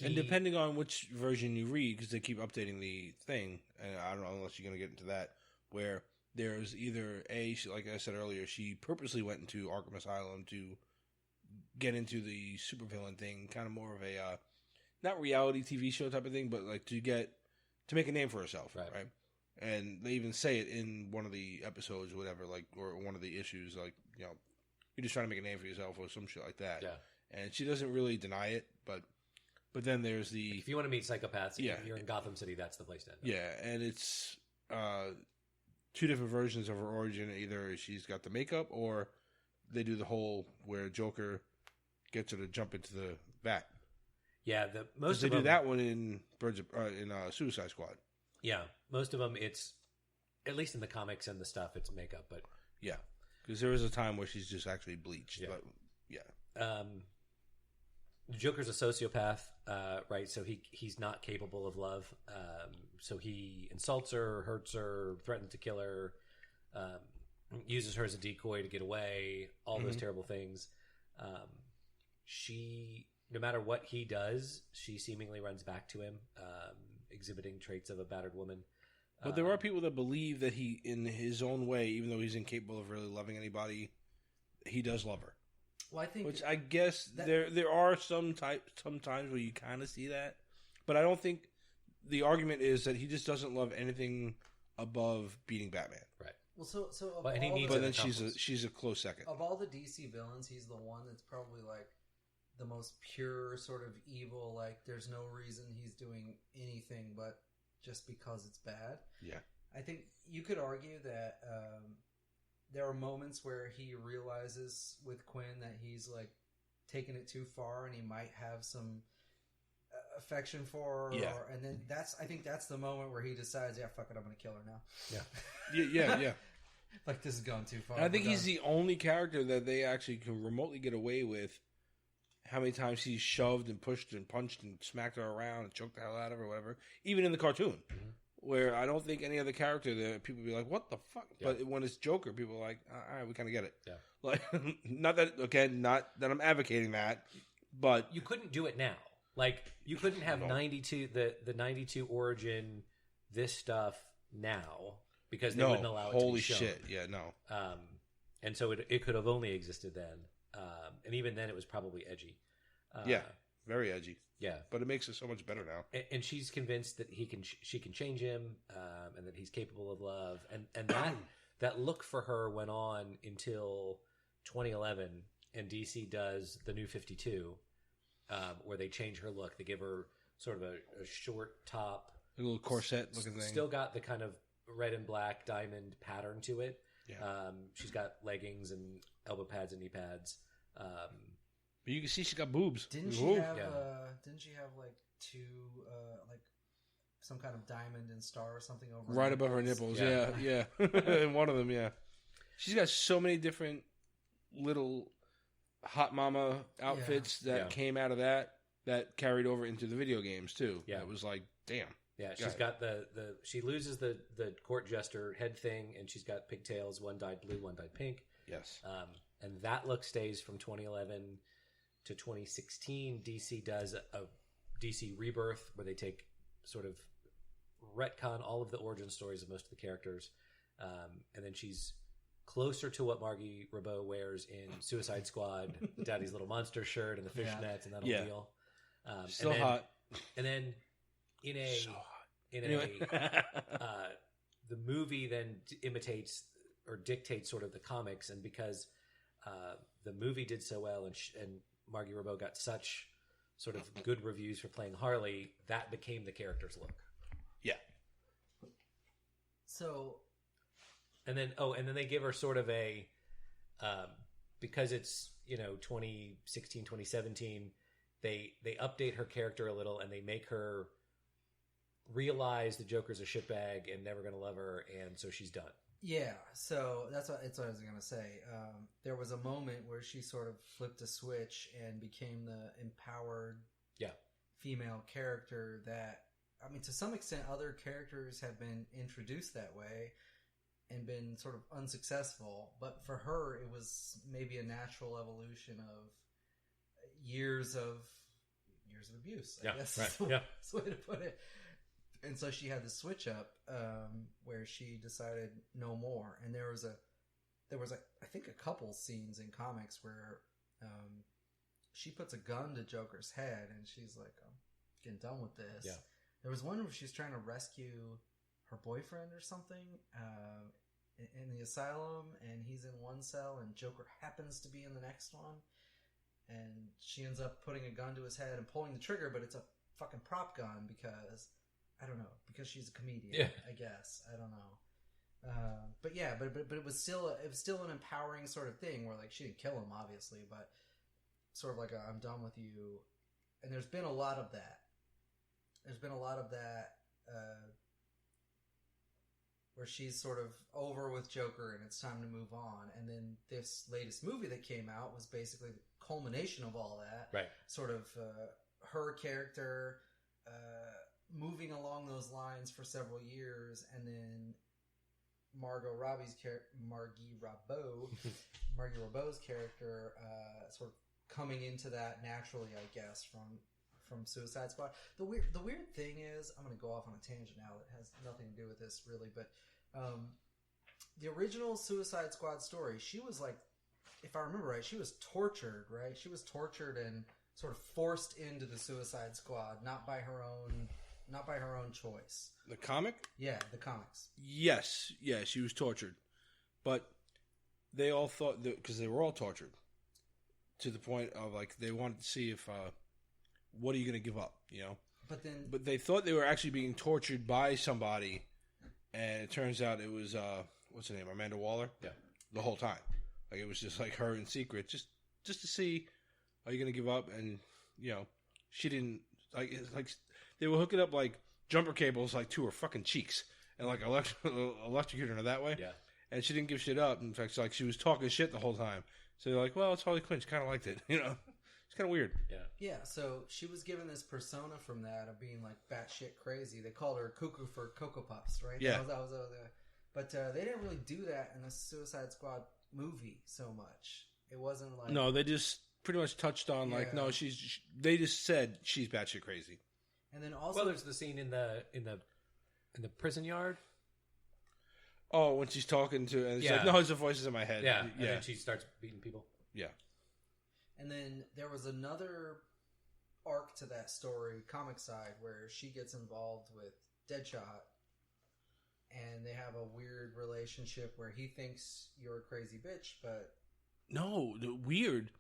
And depending on which version you read, because they keep updating the thing, and I don't know unless you're going to get into that, where there's either like I said earlier, she purposely went into Arkham Asylum to get into the supervillain thing, kind of more of a not reality TV show type of thing, but like to make a name for herself, right? And they even say it in one of the episodes, or whatever, like, or one of the issues, like, you're just trying to make a name for yourself or some shit like that. Yeah. And she doesn't really deny it, but then there's the... If you want to meet psychopaths, if you're in Gotham City, that's the place to end up. Yeah, and it's 2 different versions of her origin. Either she's got the makeup or they do the whole where Joker gets her to jump into the vat. Yeah, They do that one in Suicide Squad. Yeah, most of them, it's, at least in the comics and the stuff, it's makeup, but... Yeah, because there is a time where she's just actually bleached. Yeah. But, yeah. Joker's a sociopath, right? So he's not capable of love. So he insults her, hurts her, threatens to kill her, uses her as a decoy to get away, all those terrible things. She, no matter what he does, she seemingly runs back to him, exhibiting traits of a battered woman. But there are people that believe that he, in his own way, even though he's incapable of really loving anybody, he does love her. Well, I think, which I guess there are some times where you kind of see that, but I don't think the argument is that he just doesn't love anything above beating Batman. Right. Well, so of But all he needs the, But then she's a close second. of all the DC villains, he's the one that's probably like the most pure sort of evil. Like, there's no reason he's doing anything but just because it's bad. Yeah. I think you could argue that there are moments where he realizes with Quinn that he's like taking it too far, and he might have some affection for her. Yeah. And then I think that's the moment where he decides, yeah, fuck it, I'm going to kill her now. Yeah. Yeah. Like, this is going too far. And I think We're he's done. the only character that they actually can remotely get away with how many times he's shoved and pushed and punched and smacked her around and choked the hell out of her or whatever, even in the cartoon. Mm-hmm. Where I don't think any other character there, people be like, what the fuck? Yeah. But when it's Joker, people are like, all right, we kind of get it. Yeah. Like, not that I'm advocating that, but... You couldn't do it now. Like, you couldn't have 92, the 92 origin, this stuff now, because they wouldn't allow it to be shown. Holy shit, yeah, no. And so it could have only existed then. And even then, it was probably edgy. Yeah, very edgy. Yeah, but it makes it so much better now. And she's convinced that she can change him, and that he's capable of love. And that look for her went on until 2011, and DC does the New 52, where they change her look. They give her sort of a short top, a little corset looking thing. Still got the kind of red and black diamond pattern to it. Yeah. She's got leggings and elbow pads and knee pads. But you can see she's got boobs. Didn't she have like two like some kind of diamond and star or something over right above her nipples? Yeah. And one of them, yeah. She's got so many different little hot mama outfits that came out of that carried over into the video games too. Yeah, it was like, damn. Yeah, she's got she loses the court jester head thing, and she's got pigtails. One dyed blue, one dyed pink. Yes. And that look stays from 2011 to 2016. DC does a DC Rebirth, where they take sort of retcon all of the origin stories of most of the characters, and then she's closer to what Margie Ribot wears in Suicide Squad, the Daddy's Little Monster shirt and the fishnets and that whole deal. Still hot. And then the movie then imitates or dictates sort of the comics, and because the movie did so well, and Margie Ribot got such sort of good reviews for playing Harley, that became the character's look. Yeah. So, and then they give her sort of a because it's 2016, 2017, they update her character a little, and they make her realize the Joker's a shitbag and never going to love her, and so she's done. Yeah, so that's what I was going to say. There was a moment where she sort of flipped a switch and became the empowered female character that, I mean, to some extent, other characters have been introduced that way and been sort of unsuccessful. But for her, it was maybe a natural evolution of years of abuse, I guess. Right. That's the way to put it. And so she had the switch up where she decided no more. And there was I think a couple scenes in comics where she puts a gun to Joker's head and she's like, I'm getting done with this. Yeah. There was one where she's trying to rescue her boyfriend or something in the asylum, and he's in one cell and Joker happens to be in the next one. And she ends up putting a gun to his head and pulling the trigger, but it's a fucking prop gun because... I don't know, because she's a comedian, I guess. I don't know. But yeah, but it was still an empowering sort of thing where like she didn't kill him obviously, but sort of like I'm done with you. And there's been a lot of that. Where she's sort of over with Joker and it's time to move on. And then this latest movie that came out was basically the culmination of all that. Right. Sort of her character moving along those lines for several years, and then Margot Robbie's Margie Robau's character sort of coming into that naturally, I guess, from Suicide Squad. The weird thing is, I'm going to go off on a tangent now that has nothing to do with this really, but the original Suicide Squad story, she was like, if I remember right, she was tortured, right? She was tortured and sort of forced into the Suicide Squad, not by her own choice. The comic? Yeah, the comics. Yes, she was tortured, but they all thought that because they were all tortured to the point of like they wanted to see if what are you going to give up, you know? But they thought they were actually being tortured by somebody, and it turns out it was what's her name, Amanda Waller. Yeah, the whole time, like it was just like her in secret, just to see, are you going to give up? And you know, she didn't like. It's like they were hooking up like jumper cables like to her fucking cheeks and like electrocuting her that way. Yeah, and she didn't give shit up. In fact, like she was talking shit the whole time. So they're like, well, it's Harley Quinn. She kind of liked it, you know. It's kind of weird. Yeah, so she was given this persona from that of being like batshit crazy. They called her Cuckoo for Cocoa Puffs, right? Yeah. But they didn't really do that in the Suicide Squad movie so much. It wasn't like... No, they just pretty much touched on like, no, they just said she's batshit crazy. And then also... Well, there's the scene in the prison yard. Oh, when she's talking to... And it's like, no, it's the voices in my head. Yeah, and then she starts beating people. Yeah. And then there was another arc to that story, comic side, where she gets involved with Deadshot, and they have a weird relationship where he thinks you're a crazy bitch, but... No, weird.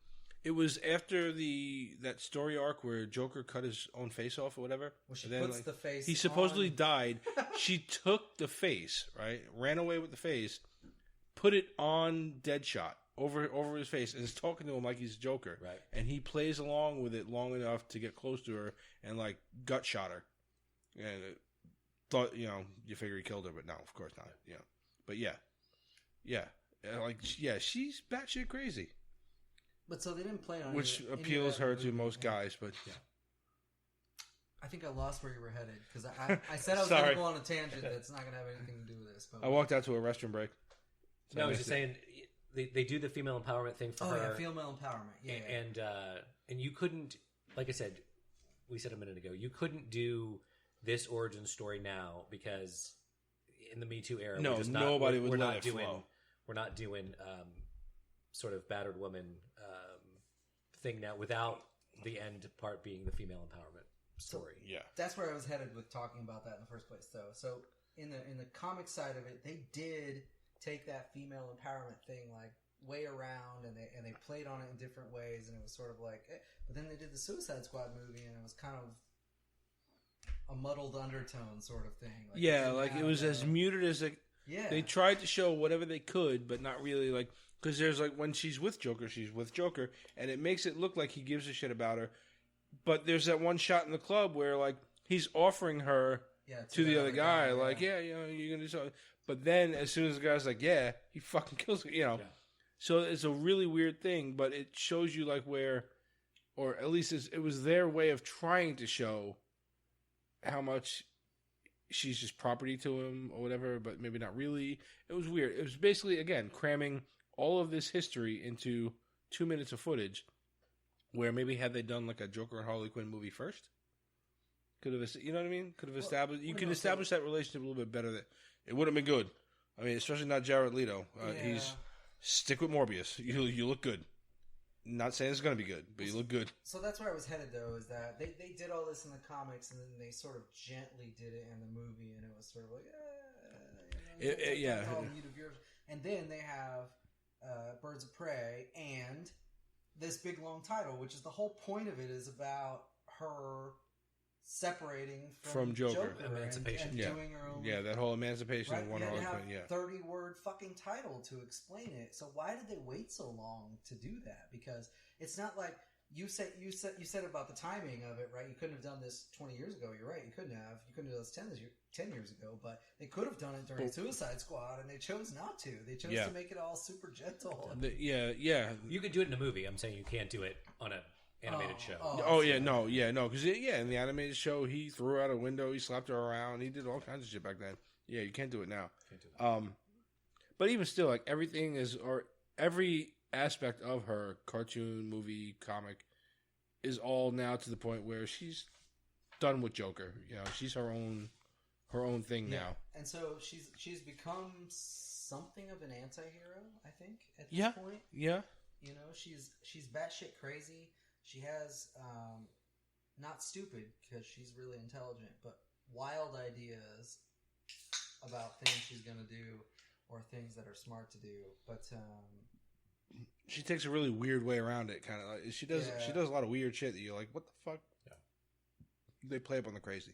It was after that story arc where Joker cut his own face off or whatever. Well, she puts the face He supposedly died. She took the face, right? Ran away with the face, put it on Deadshot. Over his face, and is talking to him like he's Joker. Right. And he plays along with it long enough to get close to her and like gut shot her. And thought, you know, you figure he killed her, but no, of course not. You know. But she's batshit crazy. But so they didn't play on which appeals her to most guys, but yeah. I think I lost where you were headed because I said I was going to go on a tangent that's not going to have anything to do with this. But I walked out to a restroom break. So no, I was just saying. They do the female empowerment thing for her. Oh, yeah, female empowerment. Yeah. And you couldn't, like I said, we said a minute ago, you couldn't do this origin story now because in the Me Too era, nobody would let it flow. We're not doing sort of battered woman thing now without the end part being the female empowerment story. Yeah, that's where I was headed with talking about that in the first place, though. So in the comic side of it, they did take that female empowerment thing like way around, and they played on it in different ways, and it was sort of like, but then they did the Suicide Squad movie, and it was kind of a muddled undertone sort of thing. Like, it was as muted as it. Yeah, they tried to show whatever they could, but not really like because there's like when she's with Joker, and it makes it look like he gives a shit about her, but there's that one shot in the club where like he's offering her to the other guy, like, you know, you're gonna do something. But then, as soon as the guy's like, yeah, he fucking kills her, you know. Yeah. So it's a really weird thing, but it shows you, like, where, or at least it was their way of trying to show how much she's just property to him or whatever, but maybe not really. It was weird. It was basically, again, cramming all of this history into 2 minutes of footage, where maybe had they done, like, a Joker and Harley Quinn movie first, could have, you know what I mean? Could have established, you can establish that relationship a little bit better. It would have been good. I mean, especially not Jared Leto. He's stick with Morbius. You look good. Not saying it's going to be good, but you look good. So that's where I was headed, though, is that they did all this in the comics, and then they sort of gently did it in the movie, and it was sort of like, And then they have Birds of Prey and this big long title, which is the whole point of it is about her separating From Joker. Emancipation. and Yeah. doing her own. Yeah, that whole emancipation Right, of one you had to Harley have Quinn. Yeah, 30-word fucking title to explain it. So why did they wait so long to do that? Because it's not like you said about the timing of it, right? You couldn't have done this 20 years ago. You're right. You couldn't have. You couldn't have done this 10 years ago. But they could have done it during Suicide Squad, and they chose not to. They chose to make it all super gentle. yeah. You could do it in a movie. I'm saying you can't do it on an animated show. No, because in the animated show, he threw out a window, he slapped her around, he did all kinds of shit back then. Yeah, you can't do it now. But even still, like every aspect of her cartoon, movie, comic is all now to the point where she's done with Joker. You know, she's her own thing now. And so she's become something of an anti-hero, I think, at this point. Yeah. You know, she's batshit crazy. She has not stupid because she's really intelligent, but wild ideas about things she's gonna do or things that are smart to do. But she takes a really weird way around it, kind of. Like, she does a lot of weird shit that you're like, what the fuck? Yeah. They play up on the crazy.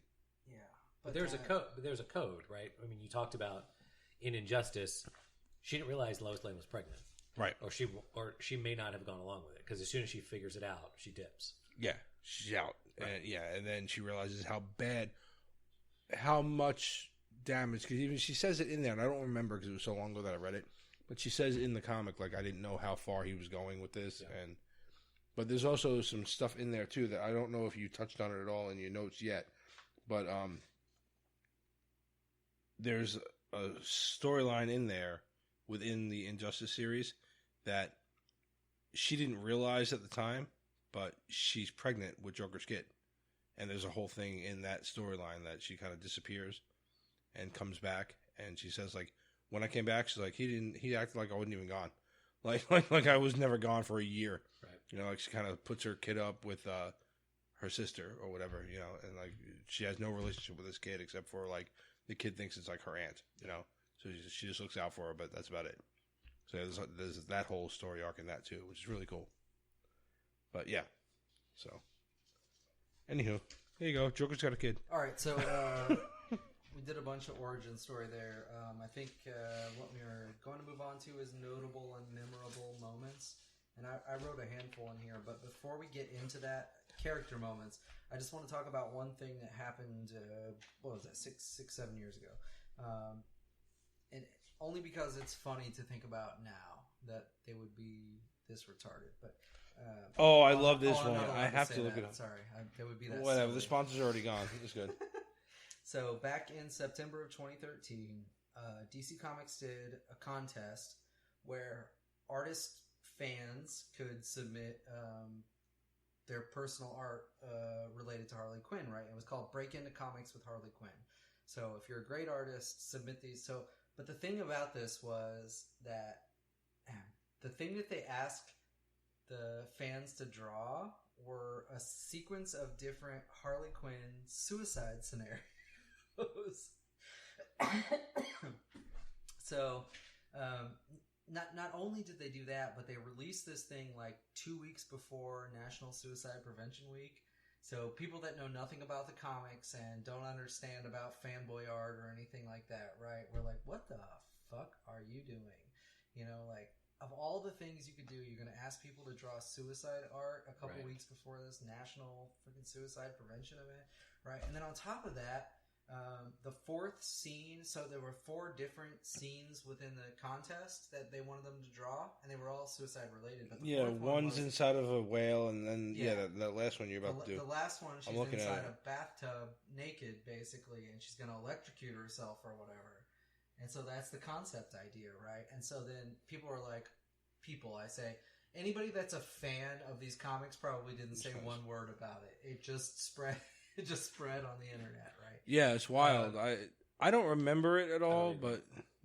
Yeah, but there's a code. There's a code, right? I mean, you talked about in Injustice, she didn't realize Lois Lane was pregnant, right? Or she may not have gone along with it because as soon as she figures it out, she dips. Yeah, she's out, right. And then she realizes how much damage. Because even she says it in there, and I don't remember because it was so long ago that I read it. But she says in the comic, like, I didn't know how far he was going with this, but there's also some stuff in there too that I don't know if you touched on it at all in your notes yet. But there's a storyline in there within the Injustice series that she didn't realize at the time, but she's pregnant with Joker's kid, and there's a whole thing in that storyline that she kind of disappears and comes back, and she says, like, when I came back, she's like, he acted like I wasn't even gone. Like I was never gone for a year. Right. You know, like she kind of puts her kid up with her sister or whatever, you know, and like she has no relationship with this kid except for like the kid thinks it's like her aunt, you know. So she just looks out for her, but that's about it. So there's that whole story arc in that too, which is really cool. But yeah. So anywho, here you go. Joker's got a kid. All right, so we did a bunch of origin story there. I think what we are going to move on to is notable and memorable moments. And I wrote a handful in here, but before we get into that, character moments, I just want to talk about one thing that happened, what was that, 7 years ago. And only because it's funny to think about now that they would be this retarded. But I love this one. I have to look that. it up. Sorry, they would be that Whatever, silly. the sponsor's already gone. It's good. So back in September of 2013, DC Comics did a contest where artist fans could submit their personal art related to Harley Quinn, right? It was called Break Into Comics with Harley Quinn. So if you're a great artist, submit these. But the thing about this was that the thing that they asked the fans to draw were a sequence of different Harley Quinn suicide scenarios. So, not only did they do that, but they released this thing like 2 weeks before National Suicide Prevention Week. So people that know nothing about the comics and don't understand about fanboy art or anything like that, right? We're like, what the fuck are you doing? You know, like, of all the things you could do, you're going to ask people to draw suicide art a couple weeks before this National freaking Suicide Prevention event, right? And then on top of that, the fourth scene, so there were 4 different scenes within the contest that they wanted them to draw, and they were all suicide related. But the fourth one's was, inside of a whale, and then that last one you're about to do. The last one, she's inside a bathtub naked, basically, and she's going to electrocute herself or whatever. And so that's the concept idea, right? And so then people are like, I say, anybody that's a fan of these comics probably didn't say one word about it. It just spread. It just spread on the internet, right? Yeah, it's wild. I don't remember it at all, but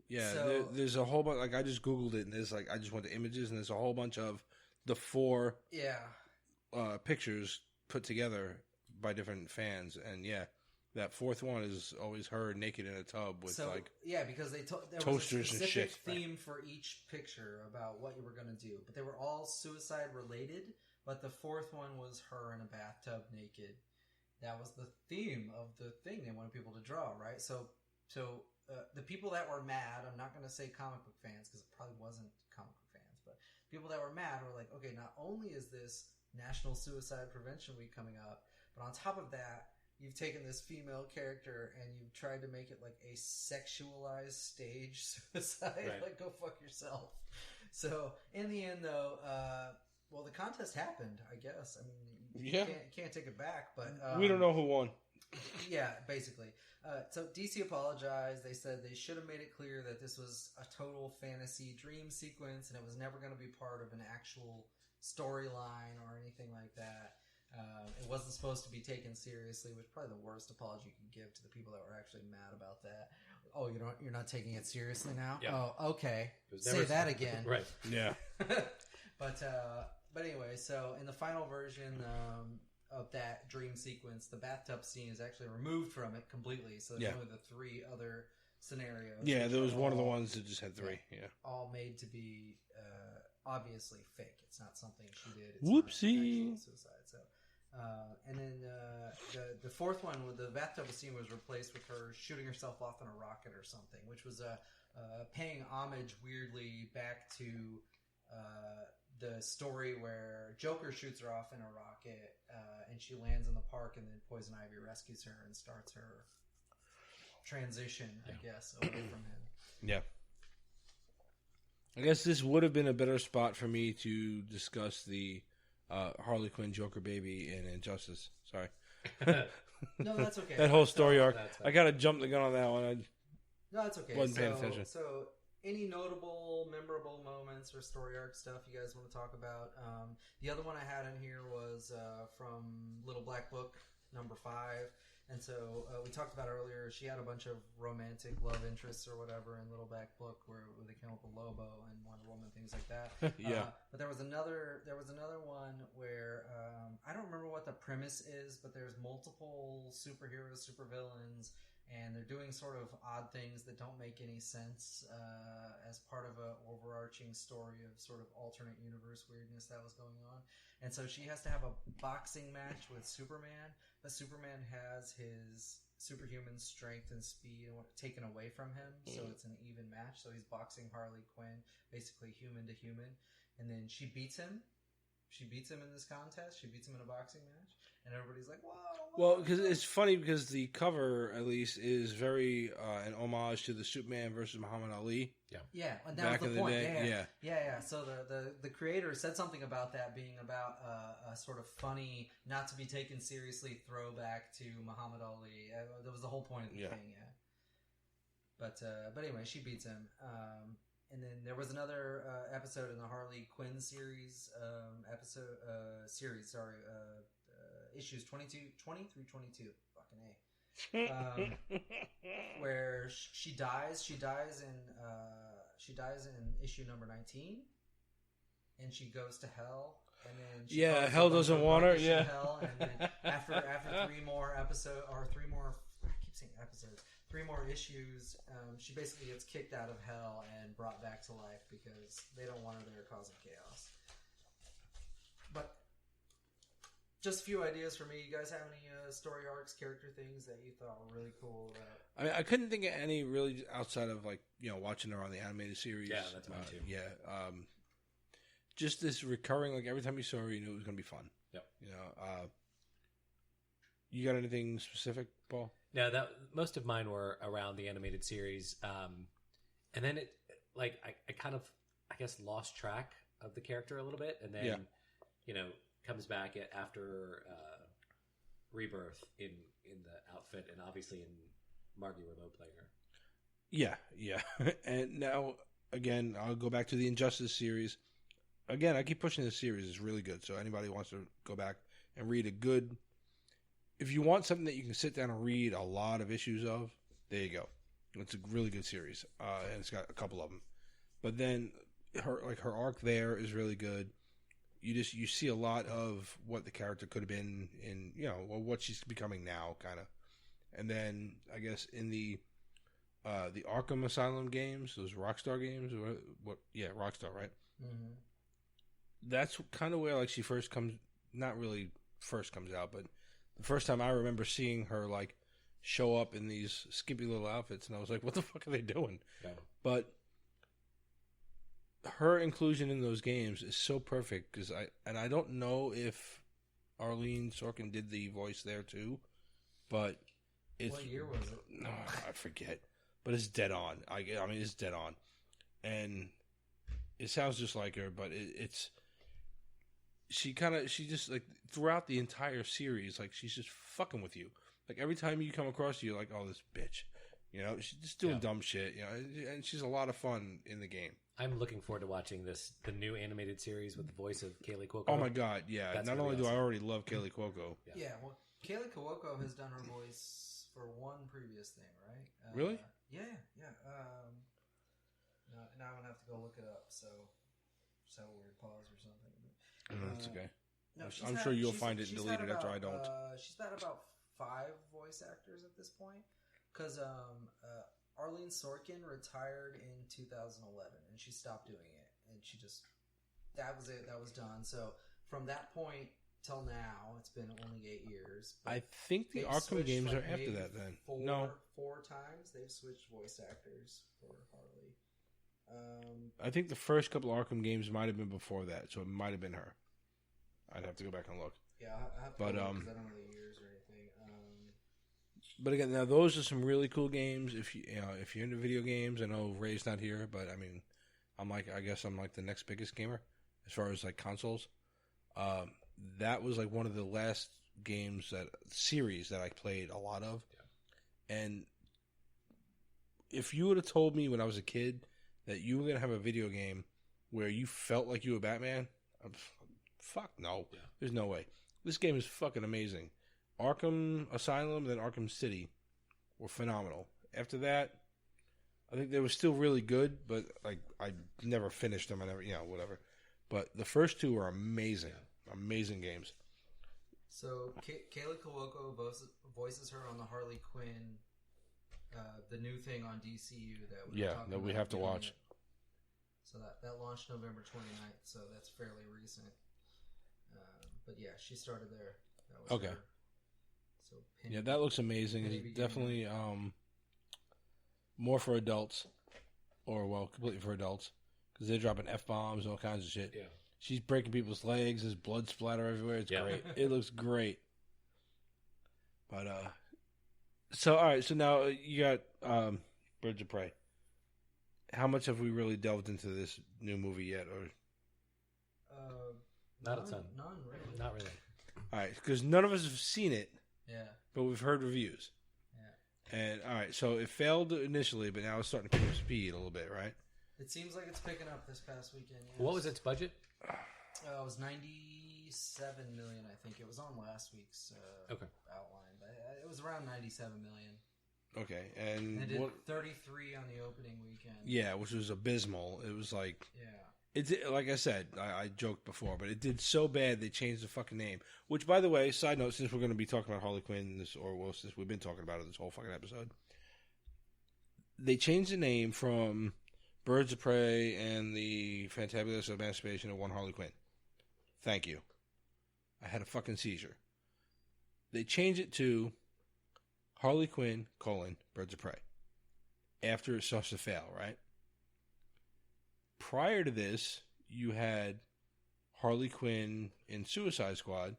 yeah, So- there's a whole bunch. Like I just Googled it, and there's like I just went to images, and there's a whole bunch of the 4 pictures put together by different fans, and yeah, that 4th one is always her naked in a tub with because there was toasters a and specific shit. theme for each picture about what you were going to do, but they were all suicide related. But the 4th one was her in a bathtub naked. that was the theme of the thing they wanted people to draw, right? So the people that were mad, I'm not going to say comic book fans because it probably wasn't comic book fans, but people that were mad were like, okay, not only is this National Suicide Prevention Week coming up, but on top of that, you've taken this female character and you've tried to make it like a sexualized stage suicide. Right. Like, go fuck yourself. So in the end, though, well, the contest happened, I guess. I mean, you can't take it back, but we don't know who won. Yeah, basically. So DC apologized. They said they should have made it clear that this was a total fantasy dream sequence and it was never going to be part of an actual storyline or anything like that. It wasn't supposed to be taken seriously, which is probably the worst apology you can give to the people that were actually mad about that. Oh, you're not taking it seriously now? Yeah. Oh, okay. Say that again. Right. Yeah. But anyway, so in the final version of that dream sequence, the bathtub scene is actually removed from it completely. So there's only the 3 other scenarios. Yeah, there was one of the ones that just had 3. Yeah. All made to be obviously fake. It's not something she did. It's Whoopsie. not actual suicide. So, and then the 4th one with the bathtub scene was replaced with her shooting herself off in a rocket or something, which was paying homage weirdly back to the story where Joker shoots her off in a rocket and she lands in the park, and then Poison Ivy rescues her and starts her transition, I guess, away from him. Yeah. I guess this would have been a better spot for me to discuss the Harley Quinn Joker baby in Injustice. Sorry. No, that's okay. That whole story So- arc. I gotta jump the gun on that one. No, that's okay. Wasn't paying attention. So, any notable, memorable moments or story arc stuff you guys want to talk about? The other one I had in here was from Little Black Book number 5. And so we talked about earlier, she had a bunch of romantic love interests or whatever in Little Black Book where they came up with Lobo and Wonder Woman, things like that. Yeah. But there was another one where I don't remember what the premise is, but there's multiple superheroes, supervillains, and they're doing sort of odd things that don't make any sense as part of an overarching story of sort of alternate universe weirdness that was going on. And so she has to have a boxing match with Superman, but Superman has his superhuman strength and speed taken away from him, so it's an even match. So he's boxing Harley Quinn, basically human to human, and then she beats him. She beats him in this contest. She beats him in a boxing match. And everybody's like, whoa. Well, because it's funny because the cover, at least, is very an homage to the Superman versus Muhammad Ali. Yeah, and that Back was in the the point. day, Yeah. So the creator said something about that being about a sort of funny, not to be taken seriously throwback to Muhammad Ali. That was the whole point of the thing, But anyway, she beats him. And then there was another episode in the Harley Quinn series, issues 20 through 22. Fucking A. Where she dies. She dies in issue number 19, and she goes to hell. And then she hell doesn't want her. Yeah. Hell, and then after 3 more episodes, or 3 more. I keep saying episodes. 3 more issues, she basically gets kicked out of hell and brought back to life because they don't want her there causing chaos. But just a few ideas for me. You guys have any story arcs, character things that you thought were really cool? I mean, I couldn't think of any really outside of watching her on the animated series. Yeah, that's mine too. Yeah, just this recurring, every time you saw her, you knew it was going to be fun. Yep. You got anything specific, Paul? No, most of mine were around the animated series, and then I kind of, I guess, lost track of the character a little bit, and then comes back after Rebirth in the outfit, and obviously in Margie Remote Player. Yeah, and now again, I'll go back to the Injustice series. Again, I keep pushing this series; it's really good. So anybody who wants to go back and read a good. If you want something that you can sit down and read a lot of issues of, there you go. It's a really good series, and it's got a couple of them. But then her arc there is really good. You see a lot of what the character could have been in, what she's becoming now, kind of. And then I guess in the Arkham Asylum games, those Rockstar games, Rockstar, right? Mm-hmm. That's kind of where she first comes, not really first comes out, but the first time I remember seeing her like show up in these skimpy little outfits, and I was like, "What the fuck are they doing?" Yeah. But her inclusion in those games is so perfect because I don't know if Arlene Sorkin did the voice there too, but it's What year was it? No, I forget, but it's dead on. I mean, it's dead on, and it sounds just like her, but it's she just like throughout the entire series, like she's just fucking with you. Like every time you come across you, you're like, oh, this bitch, you know, she's just doing dumb shit, you know, and she's a lot of fun in the game. I'm looking forward to watching the new animated series with the voice of Kaylee Cuoco. Oh my god, yeah! That's Not really only do I awesome. already love Kaylee Cuoco, Yeah, well, Kaylee Cuoco has done her voice for one previous thing, right? Really? Yeah. Now I'm gonna have to go look it up. So, just have a weird pause or something. That's okay. No, I'm sure you'll find it and delete it after I don't. She's had about 5 voice actors at this point, because Arlene Sorkin retired in 2011, and she stopped doing it, and she just that was it. That was done. So from that point till now, it's been only 8 years. I think the They've Arkham switched, games like, are after maybe that. Then four times they've switched voice actors for Harley. I think the first couple of Arkham games might have been before that, so it might have been her. I'd have to go back and look. Yeah, I have to But, look 'cause I don't know the years or anything. But again, now those are some really cool games. If you're into video games, I know Ray's not here, but I mean, I guess I'm like the next biggest gamer as far as like consoles. That was like one of the last series that I played a lot of. Yeah. And if you would have told me when I was a kid that you were going to have a video game where you felt like you were Batman, fuck no. Yeah. There's no way. This game is fucking amazing. Arkham Asylum and then Arkham City were phenomenal. After that, I think they were still really good, but like I never finished them. I never, whatever. But the first 2 were amazing. Yeah. Amazing games. So Kaylee Cuoco voices her on the Harley Quinn, the new thing on DCU that we have to watch. So that launched November 29th, so that's fairly recent. But yeah, she started there. That was okay. Her. So that looks amazing. It's definitely more for adults, completely for adults, because they're dropping F-bombs and all kinds of shit. Yeah. She's breaking people's legs. There's blood splatter everywhere. It's great. It looks great. But so all right. So now you got Birds of Prey. How much have we really delved into this new movie yet? Or not a ton. None really. Not really. All right, because none of us have seen it. Yeah. But we've heard reviews. Yeah. And all right, so it failed initially, but now it's starting to pick up speed a little bit, right? It seems like it's picking up this past weekend. Yes. What was its budget? It was $97 million, I think. It was on last week's outline, but it was around $97 million. Okay, and it did 33 on the opening weekend. Yeah, which was abysmal. It was like, yeah, it's like I said, I joked before, but it did so bad they changed the fucking name. Which, by the way, side note, since we're going to be talking about Harley Quinn, since we've been talking about it this whole fucking episode, they changed the name from Birds of Prey and the Fantabulous Emancipation of One Harley Quinn. Thank you. I had a fucking seizure. They changed it to Harley Quinn, Birds of Prey. After it starts to fail, right? Prior to this, you had Harley Quinn in Suicide Squad.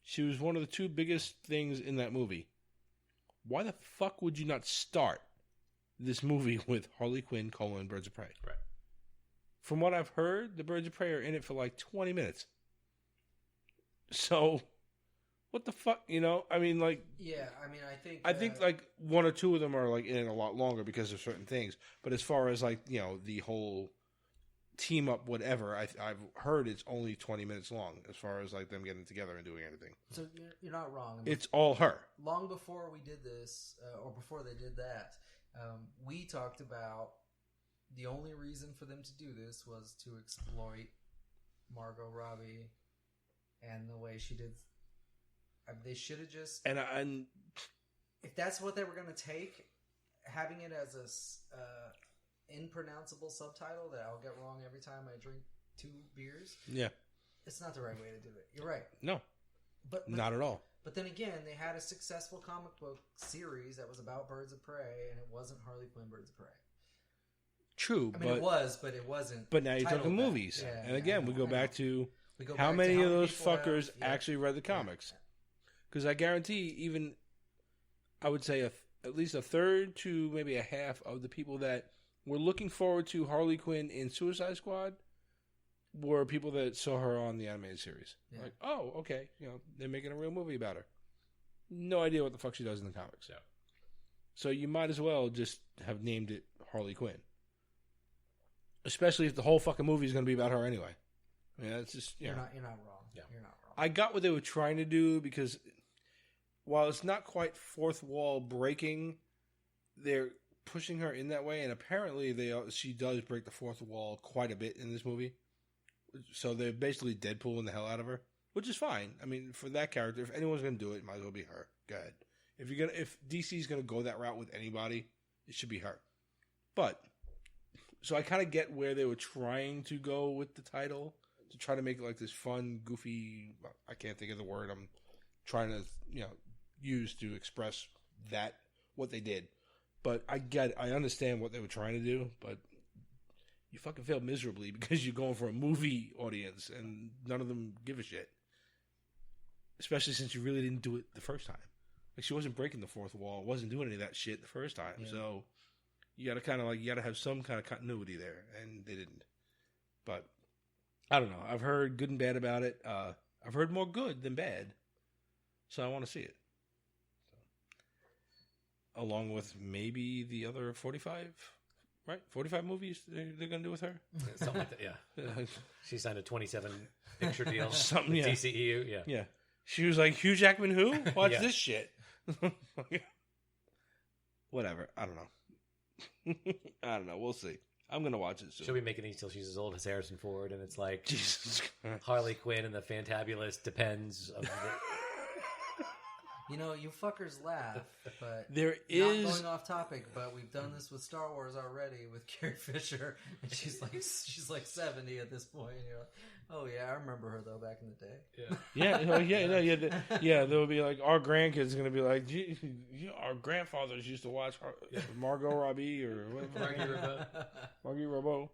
She was one of the 2 biggest things in that movie. Why the fuck would you not start this movie with Harley Quinn, Birds of Prey? Right. From what I've heard, the Birds of Prey are in it for like 20 minutes. So, what the fuck, I mean, like... Yeah, I think like 1 or 2 of them are like in it a lot longer because of certain things. But as far as like, the whole team up, whatever, I've heard it's only 20 minutes long as far as like them getting together and doing anything. So you're not wrong. It's all her. Long before we did this, or before they did that, we talked about the only reason for them to do this was to exploit Margot Robbie and the way she did. They should have just... And if that's what they were going to take, having it as a impronounceable subtitle that I'll get wrong every time I drink 2 beers, yeah, it's not the right way to do it. You're right. No. But Not at all. But then again, they had a successful comic book series that was about Birds of Prey, and it wasn't Harley Quinn Birds of Prey. True, I mean, it was, but it wasn't. But now you're titled talking that. movies, Yeah, and again, we go back to how back many to of those people fuckers have- actually read the comics. Because I guarantee, even I would say at least a third to maybe a half of the people that were looking forward to Harley Quinn in Suicide Squad were people that saw her on the animated series. Yeah. Like, oh, okay, they're making a real movie about her. No idea what the fuck she does in the comics. Yeah. So you might as well just have named it Harley Quinn. Especially if the whole fucking movie is going to be about her anyway. I mean, that's just, You're not wrong. Yeah. You're not wrong. I got what they were trying to do because while it's not quite fourth wall breaking, they're pushing her in that way, and apparently she does break the fourth wall quite a bit in this movie. So they're basically Deadpooling the hell out of her, which is fine. I mean, for that character, if anyone's going to do it, it might as well be her. Go ahead. If DC's going to go that route with anybody, it should be her. But so I kind of get where they were trying to go with the title to try to make it like this fun, goofy. I can't think of the word I'm trying to use to express what they did. But I understand what they were trying to do, but you fucking failed miserably because you're going for a movie audience and none of them give a shit. Especially since you really didn't do it the first time. Like, she wasn't breaking the fourth wall, wasn't doing any of that shit the first time. Yeah. So you got to have some kind of continuity there, and they didn't. But I don't know. I've heard good and bad about it. I've heard more good than bad, so I want to see it. Along with maybe the other 45, right? 45 movies they're going to do with her? Something like that, yeah. She signed a 27-picture deal. Something, with yeah. DCEU, yeah. Yeah. She was like, Hugh Jackman who? Watch Yeah. this shit. Whatever. I don't know. I don't know. We'll see. I'm going to watch it soon. She'll be making these till she's as old as Harrison Ford, and it's like Jesus Christ. Harley Quinn and the Fantabulous depends. You fuckers laugh, but There not is... going off topic, but we've done this with Star Wars already with Carrie Fisher, and she's like 70 at this point. And you're like, oh yeah, I remember her though back in the day. Yeah. Yeah. There will be like our grandkids are going to be like, our grandfathers used to watch Margot Robbie or whatever. Margie Robot.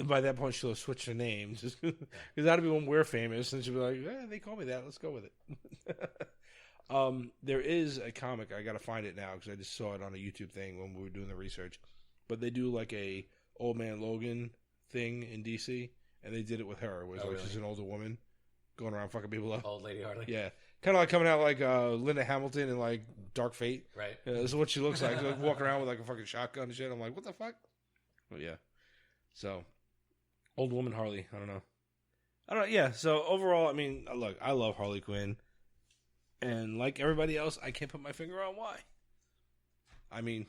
By that point, she'll have switched her name because that'll be when we're famous, and she'll be like, "They call me that. Let's go with it." There is a comic. I got to find it now because I just saw it on a YouTube thing when we were doing the research. But they do like a Old Man Logan thing in DC, and they did it with her. Where it's really? she's an older woman going around fucking people up. Old Lady Harley. Yeah, kind of like coming out like Linda Hamilton in like Dark Fate. Right. This is what she looks like. She's like walking around with like a fucking shotgun and shit. I'm like, what the fuck? But yeah, so. Old woman Harley. I don't know. Yeah. So overall, I mean, look, I love Harley Quinn, and like everybody else, I can't put my finger on why. I mean,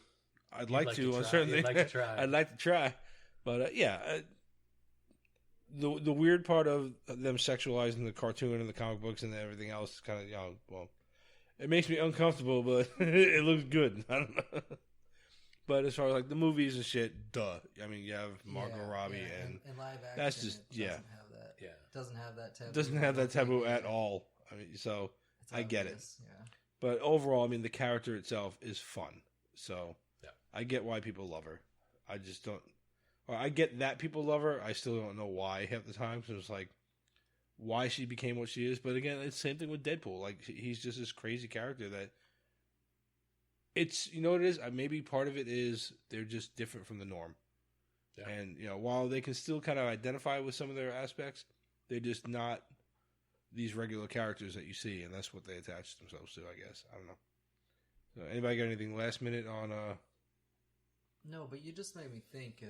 I'd like to on certain things. I'd like to try, but the weird part of them sexualizing the cartoon and the comic books and everything else is kind of it makes me uncomfortable, but it looks good. I don't know. But as far as like the movies and shit, duh. I mean, you have Margot Robbie, and live action, that's just doesn't have that taboo. Doesn't have that taboo at all. I mean, so I get it. Yeah. But overall, I mean, the character itself is fun. So I get why people love her. I just don't. Or I get that people love her. I still don't know why half the time. So it's like why she became what she is. But again, it's the same thing with Deadpool. Like he's just this crazy character that. It's, you know what it is? Maybe part of it is they're just different from the norm. Yeah. And, while they can still kind of identify with some of their aspects, they're just not these regular characters that you see, and that's what they attach themselves to, I guess. I don't know. So anybody got anything last minute on... No, but you just made me think...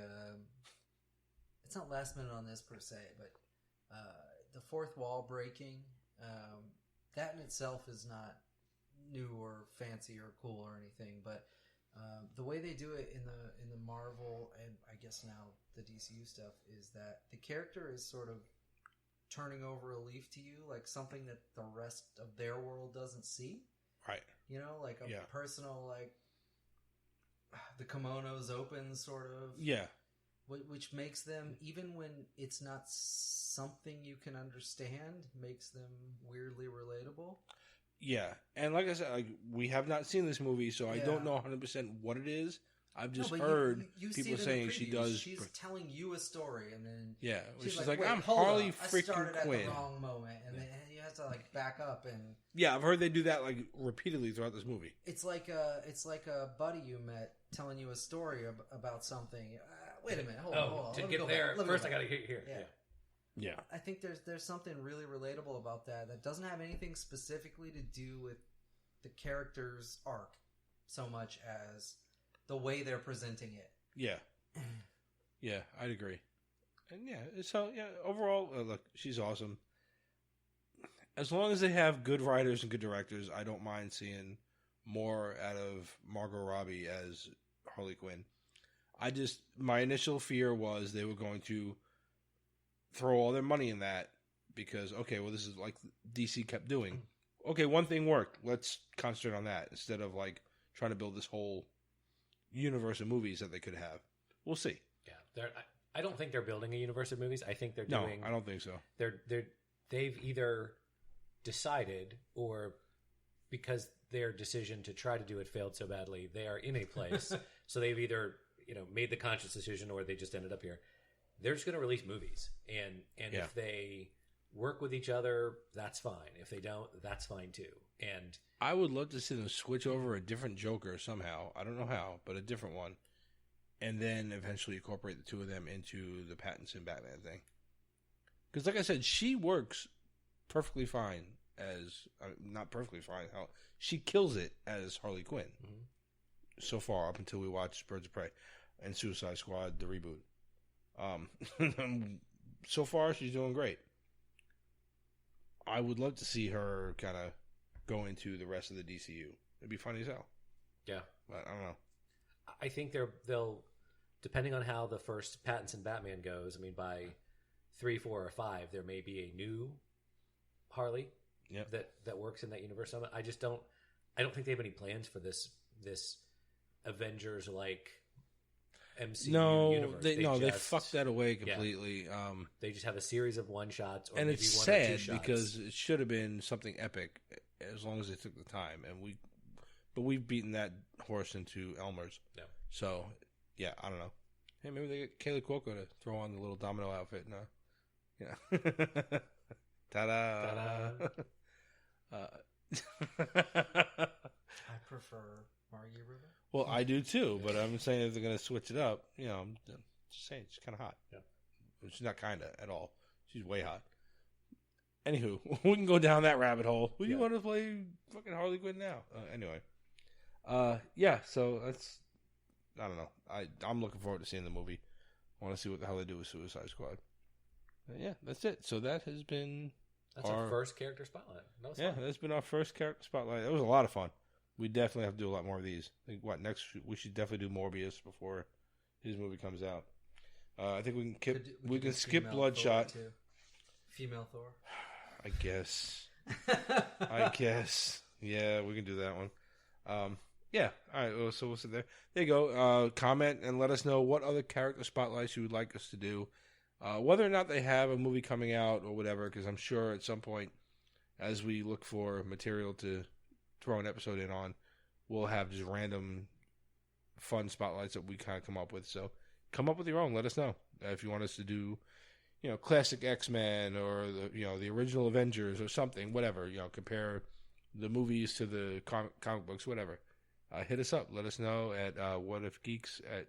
it's not last minute on this per se, but the fourth wall breaking, that in itself is not... new or fancy or cool or anything, but the way they do it in the Marvel and I guess now the DCU stuff is that the character is sort of turning over a leaf to you, like something that the rest of their world doesn't see. Right. Like a personal, like the kimono's open sort of. Yeah. which makes them, even when it's not something you can understand, makes them weirdly relatable. Yeah, and like I said, like, we have not seen this movie, so I don't know 100% what it is. I've just heard people saying she does. She's telling you a story, and then she's like, I'm Harley freaking I started Quinn. at the wrong moment, and then you have to like back up and. Yeah, I've heard they do that like repeatedly throughout this movie. It's like a buddy you met telling you a story about something. Wait a minute, hold on. To get there, first I got to get here. Yeah. I think there's something really relatable about that doesn't have anything specifically to do with the character's arc so much as the way they're presenting it. Yeah, I'd agree. And overall, look, she's awesome. As long as they have good writers and good directors, I don't mind seeing more out of Margot Robbie as Harley Quinn. My initial fear was they were going to throw all their money in that because, okay, well, this is like DC kept doing. Okay, one thing worked. Let's concentrate on that instead of like trying to build this whole universe of movies that they could have. We'll see. Yeah, I don't think they're building a universe of movies. I think they're doing. No, I don't think so. They've either decided, or because their decision to try to do it failed so badly, they are in a place. So they've either made the conscious decision, or they just ended up here. They're just going to release movies, and if they work with each other, that's fine. If they don't, that's fine too. And I would love to see them switch over a different Joker somehow. I don't know how, but a different one, and then eventually incorporate the two of them into the Pattinson Batman thing. Because, like I said, she works perfectly fine as not perfectly fine. How she kills it as Harley Quinn so far, up until we watch Birds of Prey and Suicide Squad, the reboot. So far, she's doing great. I would love to see her kind of go into the rest of the DCU. It'd be funny as hell. Yeah, but I don't know. I think they'll depending on how the first Pattinson Batman goes. I mean, by 3, 4, or 5, there may be a new Harley that works in that universe. I just don't. I don't think they have any plans for this Avengers like MCU universe. They fucked that away completely. Yeah. They just have a series of one shots, or and maybe it's one sad or two shots. Because it should have been something epic, as long as they took the time. But we've beaten that horse into Elmer's. Yeah. So yeah, I don't know. Hey, maybe they get Kaylee Cuoco to throw on the little domino outfit. No, yeah. Ta-da! I prefer Margie Rubin. Well, I do too, but I'm saying if they're going to switch it up, I'm just saying she's kind of hot. Yeah. She's not kind of at all. She's way hot. Anywho, we can go down that rabbit hole. Who do you want to play fucking Harley Quinn now? Anyway. So that's, I don't know. I'm looking forward to seeing the movie. I want to see what the hell they do with Suicide Squad. Yeah, that's it. So that has been our first character spotlight. That's been our first character spotlight. That was a lot of fun. We definitely have to do a lot more of these. I think next we should definitely do Morbius before his movie comes out. I think we can skip Bloodshot. Female Thor. I guess. Yeah, we can do that one. Yeah. All right. Well, so we'll sit there. There you go. Comment and let us know what other character spotlights you would like us to do. Whether or not they have a movie coming out or whatever, because I'm sure at some point, as we look for material to throw an episode in on, we'll have just random fun spotlights that we kind of come up with. So come up with your own. Let us know if you want us to do, classic X-Men or the original Avengers or something, whatever. Compare the movies to the comic books, whatever. Hit us up. Let us know at whatifgeeks at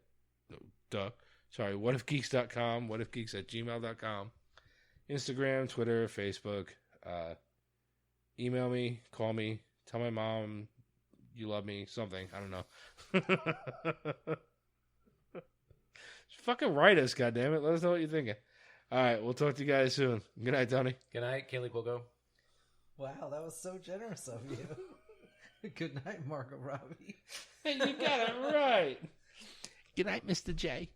whatifgeeks.com, whatifgeeks@gmail.com, Instagram, Twitter, Facebook. Email me, call me, tell my mom you love me, something. I don't know. Just fucking write us, goddammit. Let us know what you're thinking. All right, we'll talk to you guys soon. Good night, Tony. Good night, Kaylee Cuoco. Wow, that was so generous of you. Good night, Margot Robbie. Hey, you got it right. Good night, Mr. J.